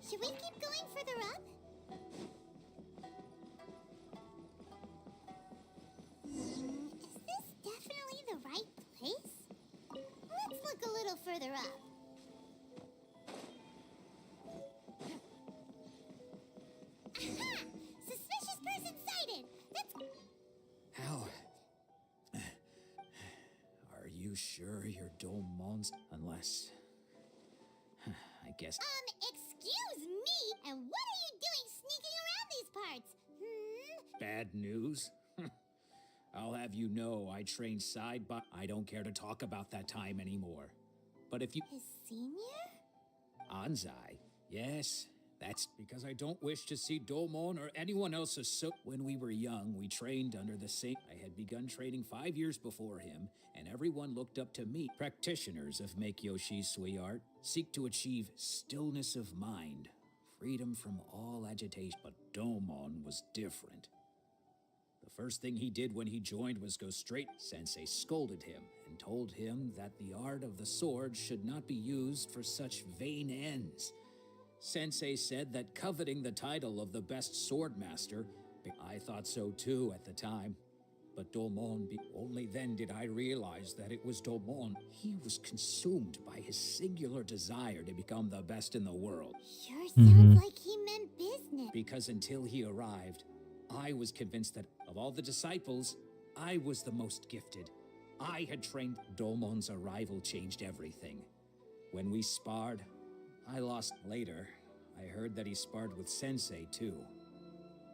Should we keep going further up? Is this definitely the right place? Let's look a little further up. Aha! Suspicious person sighted! That's... How? Are you sure you're Dolmon's? Unless... I guess... excuse me? And what are you doing sneaking around these parts? Bad news? I'll have you know I trained side by... I don't care to talk about that time anymore. But if you... His senior? Anzai? Yes, that's because I don't wish to see Dolmon or anyone else When we were young, we trained under the same... I had begun training 5 years before him, and everyone looked up to me. Practitioners of Make Yoshi Sui art seek to achieve stillness of mind, freedom from all agitation. But Dolmon was different. The first thing he did when he joined was go straight. Sensei scolded him and told him that the art of the sword should not be used for such vain ends. Sensei said that coveting the title of the best sword master, I thought so too at the time. But Dolmon, only then did I realize that it was Dolmon. He was consumed by his singular desire to become the best in the world. Sure sounds like he meant business. Because until he arrived, I was convinced that of all the disciples, I was the most gifted. I had trained. Dolmon's arrival changed everything. When we sparred, I lost. Later, I heard that he sparred with Sensei too.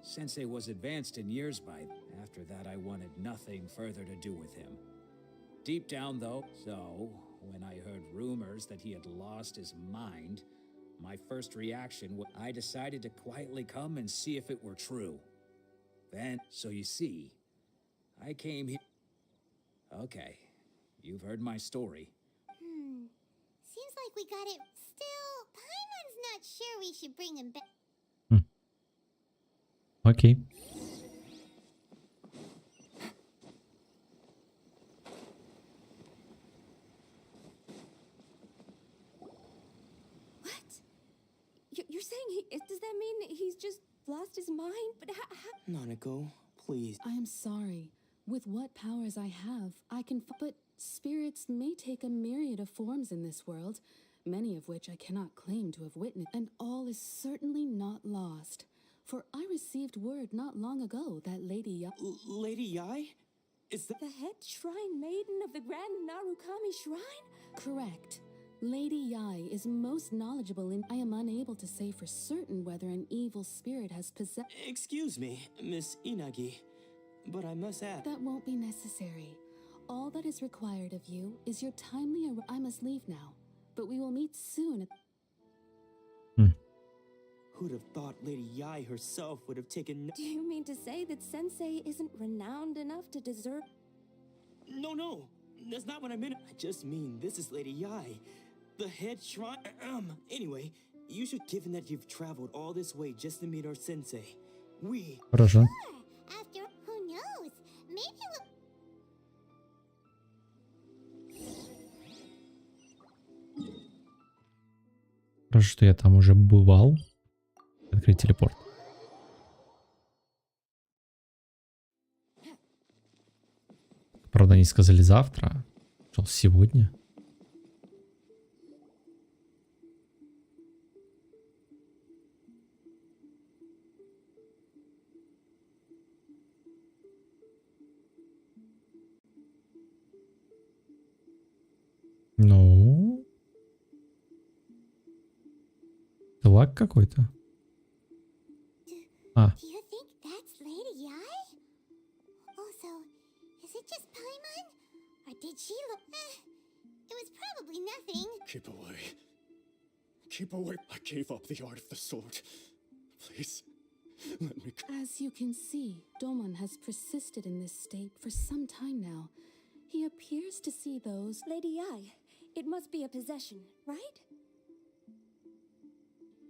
Sensei was advanced in years by. After that, I wanted nothing further to do with him. Deep down though, so when I heard rumors that he had lost his mind, my first reaction was I decided to quietly come and see if it were true. Then, so you see, I came here. Okay, you've heard my story. Seems like we got it. Still, Paimon's not sure we should bring him back. Окей. What? You're saying does that mean he's just lost his mind? But how? Nanako, please. I am sorry. With what powers I have, I can... But spirits may take a myriad of forms in this world, many of which I cannot claim to have witnessed, and all is certainly not lost. For I received word not long ago that Lady Yai... Lady Yai? Is that... The head shrine maiden of the Grand Narukami Shrine? Correct. Lady Yai is most knowledgeable in... I am unable to say for certain whether an evil spirit has possessed... Excuse me, Miss Inagi, but I must add... That won't be necessary. All that is required of you is your timely... I must leave now, but we will meet soon at... Who'd have thought Lady Yai herself would have taken... Do you mean to say that Sensei isn't renowned enough to deserve... No, that's not what I meant. I just mean this is Lady Yai, the head shrine... Anyway, you should, given that you've traveled all this way just to meet our Sensei. We... Хорошо. After, who knows? Maybe we'll... Хорошо, что я там уже бывал. Открыть телепорт. Правда, они сказали завтра. Что, сегодня? Ну... Это лаг какой-то? А. Do you think that's Lady Ai? Also, is it just Paimon? Or did she look... it was probably nothing. Keep away. Keep away. I gave up the art of the sword. Please, let me... As you can see, Domon has persisted in this state for some time now. He appears to see those... Lady Ai, it must be a possession, right?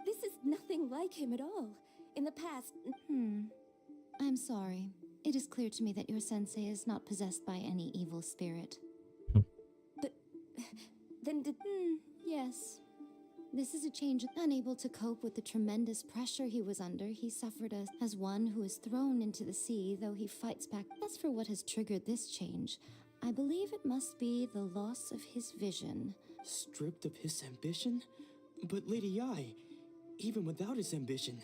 This is nothing like him at all. In the past... I'm sorry. It is clear to me that your sensei is not possessed by any evil spirit. Then did... Yes. This is a change. Unable to cope with the tremendous pressure he was under, he suffered as one who is thrown into the sea, though he fights back. As for what has triggered this change, I believe it must be the loss of his vision. Stripped of his ambition? But Lady Ai, even without his ambition...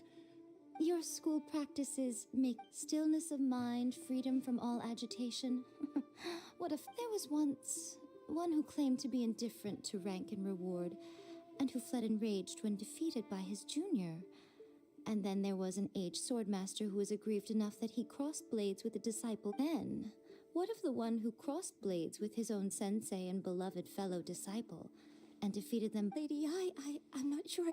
Your school practices make stillness of mind, freedom from all agitation. What if there was once one who claimed to be indifferent to rank and reward, and who fled enraged when defeated by his junior? And then there was an aged swordmaster who was aggrieved enough that he crossed blades with a disciple. Then, what of the one who crossed blades with his own sensei and beloved fellow disciple, and defeated them? Lady Ai, I'm not sure...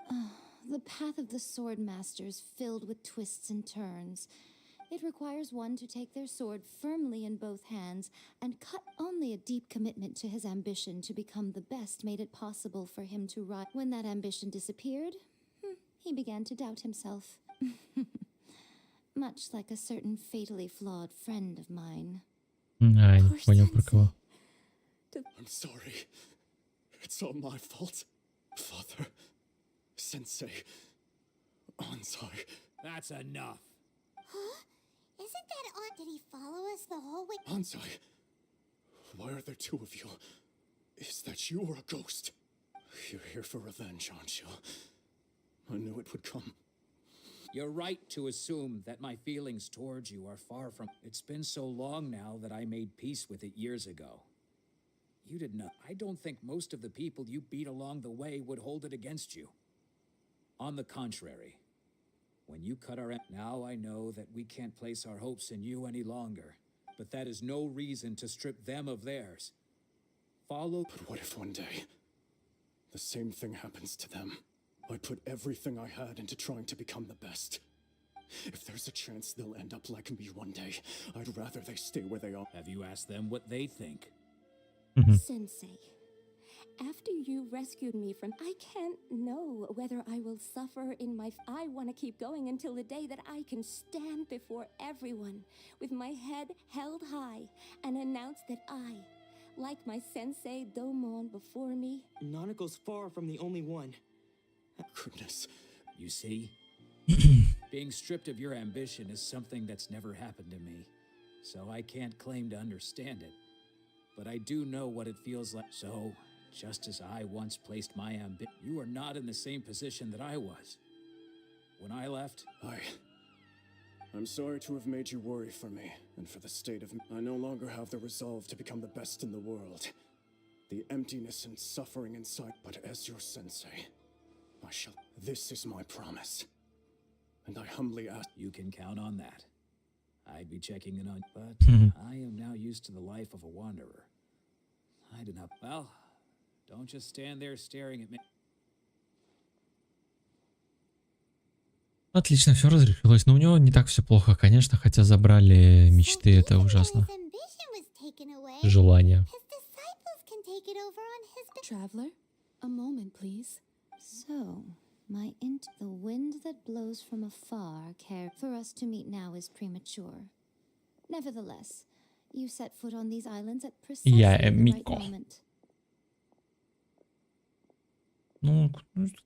The path of the sword master is filled with twists and turns. It requires one to take their sword firmly in both hands and cut. Only a deep commitment to his ambition to become the best made it possible for him to rise. When that ambition disappeared, he began to doubt himself. Much like a certain fatally flawed friend of mine. А, не понял про кого. I'm sorry. It's all my fault. Father. Sensei. Onsai. That's enough. Huh? Isn't that odd? Did he follow us the whole way? Onsai. Why are there two of you? Is that you or a ghost? You're here for revenge, aren't you? I knew it would come. You're right to assume that my feelings towards you are far from... It's been so long now that I made peace with it years ago. You did not... I don't think most of the people you beat along the way would hold it against you. On the contrary, when you cut our end, now I know that we can't place our hopes in you any longer, but that is no reason to strip them of theirs. Follow... But what if one day, the same thing happens to them? I put everything I had into trying to become the best. If there's a chance they'll end up like me one day, I'd rather they stay where they are. Have you asked them what they think? Sensei, after you rescued me from... I can't know whether I will suffer in my... I want to keep going until the day that I can stand before everyone with my head held high and announce that I, like my sensei Domon before me... Nanako's far from the only one. Goodness. You see? Being stripped of your ambition is something that's never happened to me, so I can't claim to understand it. But I do know what it feels like. So, just as I once placed my ambition, you are not in the same position that I was. When I left... I'm sorry to have made you worry for me, and for the state of... I no longer have the resolve to become the best in the world. The emptiness and suffering inside, but as your sensei, I shall... This is my promise. And I humbly ask... You can count on that. I'd be checking in on... But I am now used to the life of a wanderer. I do not... Well, don't just stand there staring at me. Отлично, все разрешилось. Но у него не так все плохо, конечно, хотя забрали мечты, это ужасно. Желания. Traveler, a moment, please. So, the wind that blows from afar for us to meet now is premature. Nevertheless, you set foot on these islands at precisely the right moment. Ну,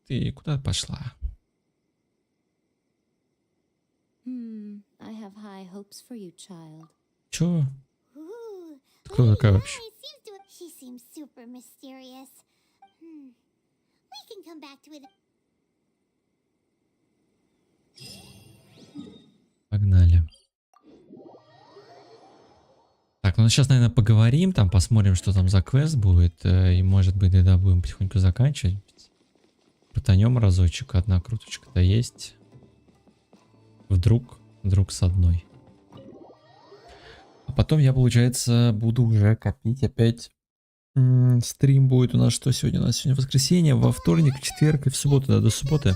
ты куда пошла? I have high hopes for you, child. Чё? Кто такая вообще? She seems super mysterious. We can come back to it. Погнали. Так, Так, ну сейчас, наверное, поговорим, там посмотрим, что там за квест будет. И может быть, тогда будем потихоньку заканчивать. Крутанем разочек, одна круточка-то есть. Вдруг с одной. А потом я, получается, буду уже копить опять. Стрим будет у нас что сегодня? У нас сегодня воскресенье, во вторник, в четверг и в субботу, да, до субботы.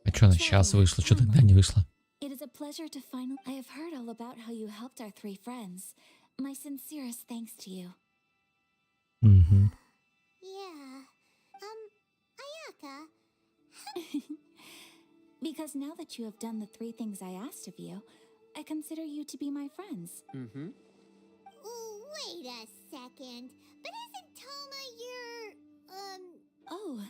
А что она сейчас вышла? Что тогда не вышла? It is a pleasure to finally. I have heard all about how you helped our three friends. My sincerest thanks to you. Угу. Yeah. Ayaka. Because now that you have done the three things I asked of you, I consider you to be my friends. Mm-hmm. Wait a second. But isn't Toma your, Oh.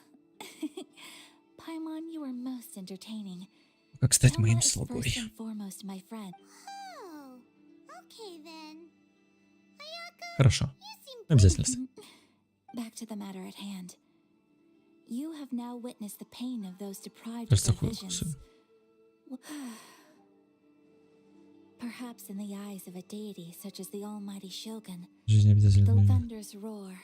Paimon, you are most entertaining. Как стать Toma моим is слугой? first and foremost my friend. Oh. Okay then. Ayaka, Хорошо. Обязательно. Back to the matter at hand. You have now witnessed the pain of those deprived of Кажется, their такой visions. сын. Perhaps in the eyes of a deity such as the almighty Shogun, Жизнь the обязательно. thunders roar,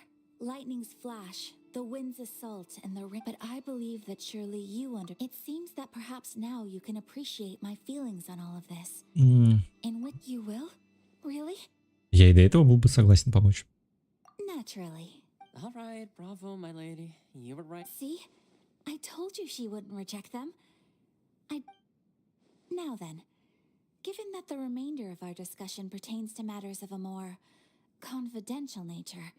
lightnings flash, the winds assault, and the But I believe that surely you It seems that perhaps now you can appreciate my feelings on all of this. In what you will? Really? Я и до этого был бы согласен помочь. Naturally. All right, bravo, my lady. You were right. See? I told you she wouldn't reject them. Now then, given that the remainder of our discussion pertains to matters of a more confidential nature.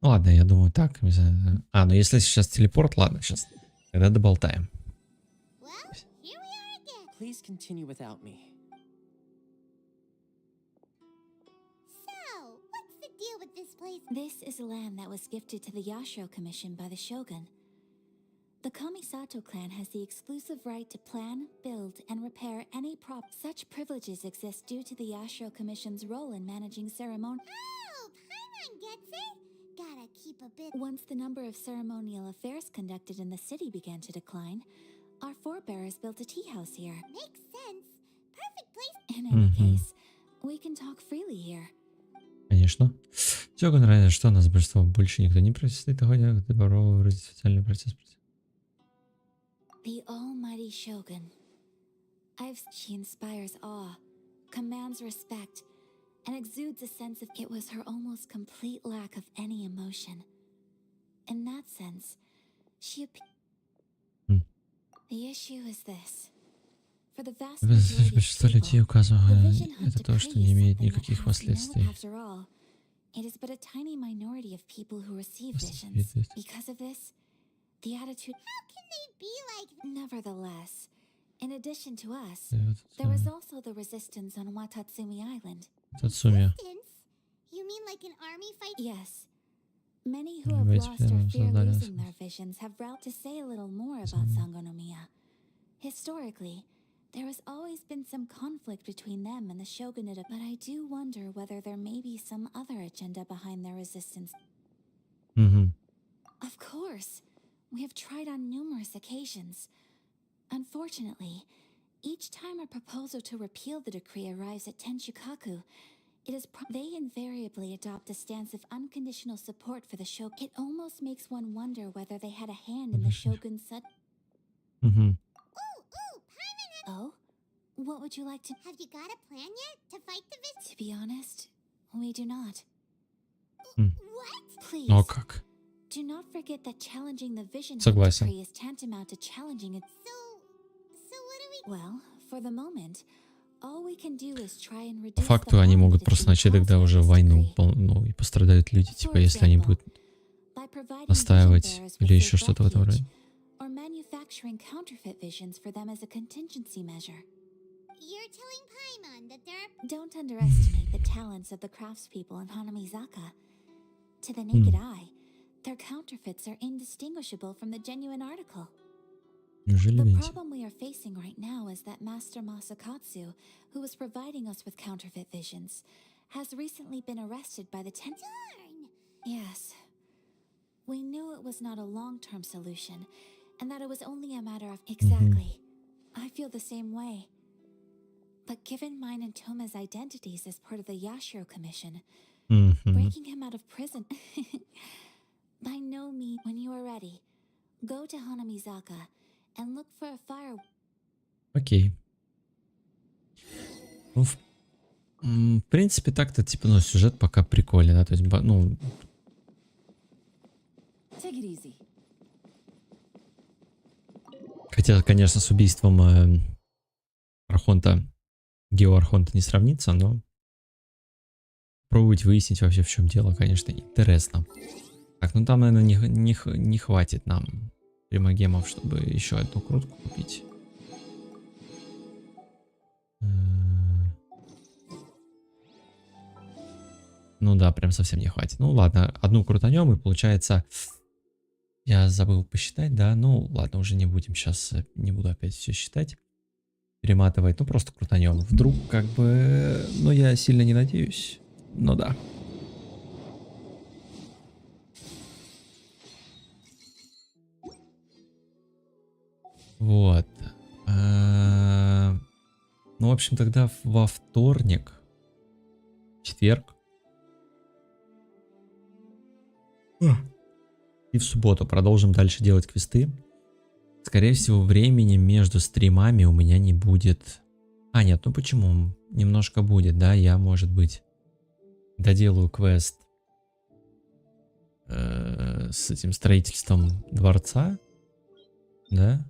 Ладно, я думаю так. Ну если сейчас телепорт, ладно, сейчас. Тогда доболтаем. Please continue without me. so, what's the deal with this place? This is land that was gifted to the Yashiro Commission by the Shogun. The Kamisato clan has the exclusive right to plan, build, and repair any prop. Such privileges exist due to the Yashiro Commission's role in managing ceremony. Oh, Paimon gets it. Gotta keep a bit. Once the number of ceremonial affairs conducted in the city began to decline, our forebears built a tea house here. Makes sense. Perfect place. In any case, we can talk freely here. Конечно. Сёгун нравится, что у нас большинство больше никто не протестует, хотя ты попробовал выразить официальный протест. The almighty Shogun. She inspires awe, commands respect, and exudes a sense of it was her almost complete lack of any emotion. In that sense, she The issue is this. For the vast majority Большинство людей указывают это то, что не имеет никаких последствий. After all, it is but a tiny minority of people who receive visions. Because of this, the attitude. How can they be like? Nevertheless, in addition to us, there is also the resistance on Watatsumi Island. Tatsumi. You mean like an army fight? Yes. Many who have lost or fear losing their visions have vowed to say a little more about Sangonomiya. Historically, there has always been some conflict between them and the shogunate, but I do wonder whether there may be some other agenda behind their resistance. Of course, we have tried on numerous occasions. Unfortunately, each time a proposal to repeal the decree arrives at Tenchukaku, they invariably adopt a stance of unconditional support for the shogun. It almost makes one wonder whether they had a hand in the shogun's Oh? What would you like to... Have you got a plan yet to fight the vision? To be honest, we do not. What? Please. О как. Do not forget that challenging the vision Согласен. decree is tantamount to challenging it. So what do we... Well, for the moment, all we can do is try and По reduce факту они могут просто начать тогда уже войну, ну и пострадают люди, типа если они будут настаивать или еще что-то в этом роде. Or manufacturing counterfeit visions for them as a contingency measure. You're telling Paimon that there are Don't underestimate the talents of the craftspeople in Hanamizaka. To the naked eye, their counterfeits are indistinguishable from the genuine article. Неужели The видите? problem we are facing right now is that Master Masakatsu, who was providing us with counterfeit visions, has recently been arrested by the Darn! Yes. We knew it was not a long-term solution, and that it was only a matter of... Exactly. I feel the same way. But given mine and Toma's identities as part of the Yashiro Commission, breaking him out of prison... By no means, when you are ready, go to Hanamizaka and look for a fire... Окей. Ну, в принципе, так-то, типа, ну, сюжет пока прикольный, да, то есть, ну... Хотя, конечно, с убийством Архонта, Геоархонта не сравнится, но... Пробовать выяснить вообще, в чем дело, конечно, интересно. Так, ну там, наверное, не хватит нам примагемов, чтобы еще одну крутку купить. Ну да, прям совсем не хватит. Ну ладно, одну крутанем, и получается... Я забыл посчитать, да? Ну ладно, уже не будем сейчас, не буду опять все считать. Перематывать, ну просто крутанем. Вдруг как бы... Ну я сильно не надеюсь, но да. Вот. Ну, в общем, тогда во вторник, четверг и в субботу продолжим дальше делать квесты. Скорее всего, времени между стримами у меня не будет. А, нет, ну почему? Немножко будет, да? Я, может быть, доделаю квест с этим строительством дворца, да?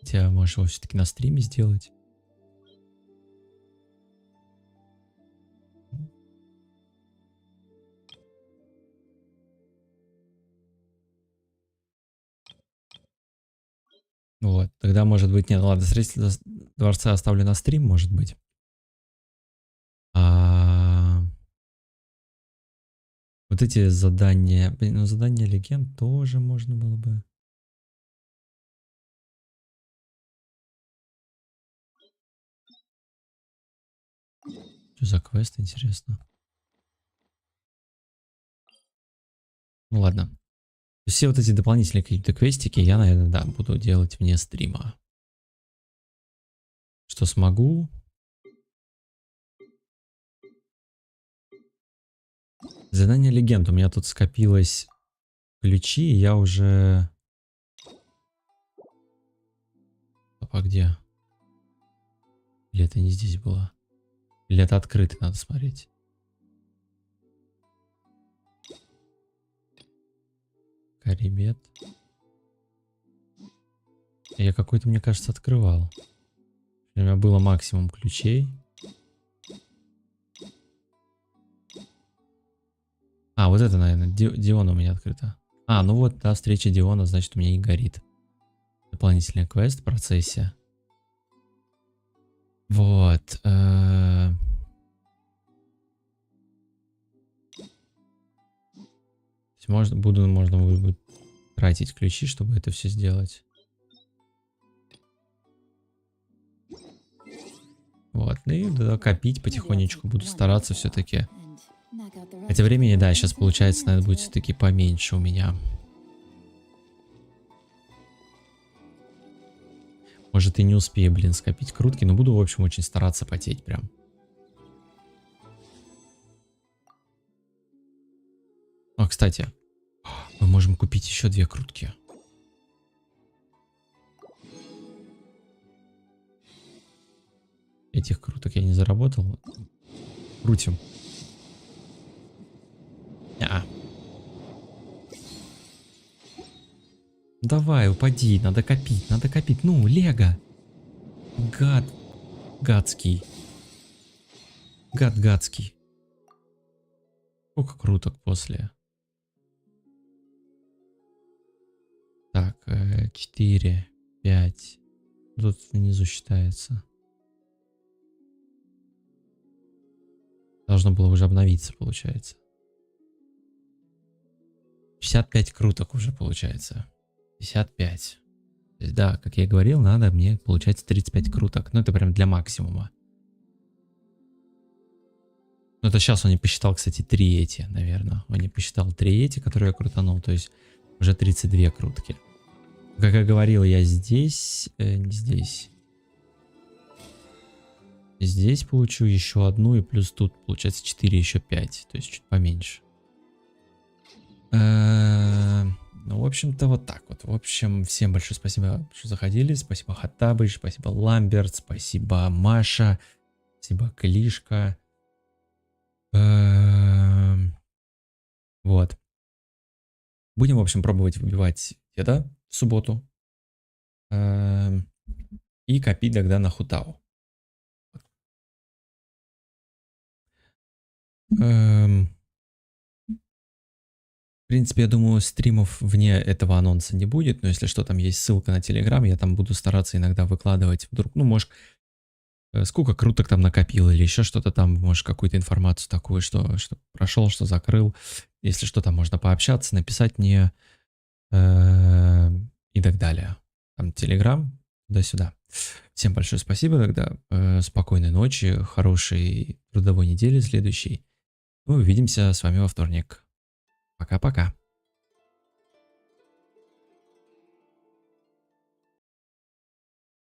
Хотя, может, его все-таки на стриме сделать. Вот, тогда, может быть, нет, ну ладно, строительство дворца оставлю на стрим, может быть. Вот эти задания, блин, ну задания легенд тоже можно было бы. Что за квест, интересно? Ну ладно. Все вот эти дополнительные какие-то квестики я, наверное, да, буду делать вне стрима. Что смогу. Задание легенд. У меня тут скопилось ключи, и я уже... А где? Или это не здесь было? Или это открыто, надо смотреть. Карибет. Я какой-то, мне кажется, открывал. У меня было максимум ключей. А, вот это, наверное, Диона у меня открыта. А, ну вот, да, встреча Диона, значит, у меня и горит. Дополнительный квест в процессе. Вот. Можно будет тратить ключи, чтобы это все сделать. Вот, ну и да, копить потихонечку буду стараться все-таки. Хотя времени, да, сейчас получается, наверное, будет все-таки поменьше у меня. Может и не успею, блин, скопить крутки, но буду, в общем, очень стараться потеть прям. О, кстати, мы можем купить еще 2 крутки. Этих круток я не заработал. Крутим. Давай, упади, надо копить, надо копить. Ну, Лего. Гадский. Гадский. Сколько круток после? Так, 4, 5. Тут внизу считается. должно было уже обновиться, получается. 55 круток уже получается. 55. То есть, да, как я и говорил, надо мне, получается, 35 круток. Ну, это прям для максимума. Ну, это сейчас он не посчитал, кстати, 3 эти, наверное. Он не посчитал 3 эти, которые я крутанул. То есть, уже 32 крутки. Как я говорил, я здесь... не здесь. Здесь получу еще одну, и плюс тут, получается, 4, еще 5. То есть, чуть поменьше. Ну, в общем-то, вот так вот. В общем, всем большое спасибо, что заходили. Спасибо, Хаттабыч, спасибо, Ламберт, спасибо, Маша, спасибо, Клишка. Вот. Будем, в общем, пробовать выбивать деда в субботу. И копить тогда на Хутау. В принципе, я думаю, стримов вне этого анонса не будет, но если что, там есть ссылка на Телеграм, я там буду стараться иногда выкладывать вдруг, ну, может, сколько круток там накопил или еще что-то там, может, какую-то информацию такую, что прошел, что закрыл. Если что, там можно пообщаться, написать мне и так далее. Там Телеграм, туда-сюда. Всем большое спасибо тогда, спокойной ночи, хорошей трудовой недели следующей. Мы увидимся с вами во вторник. Пока-пока.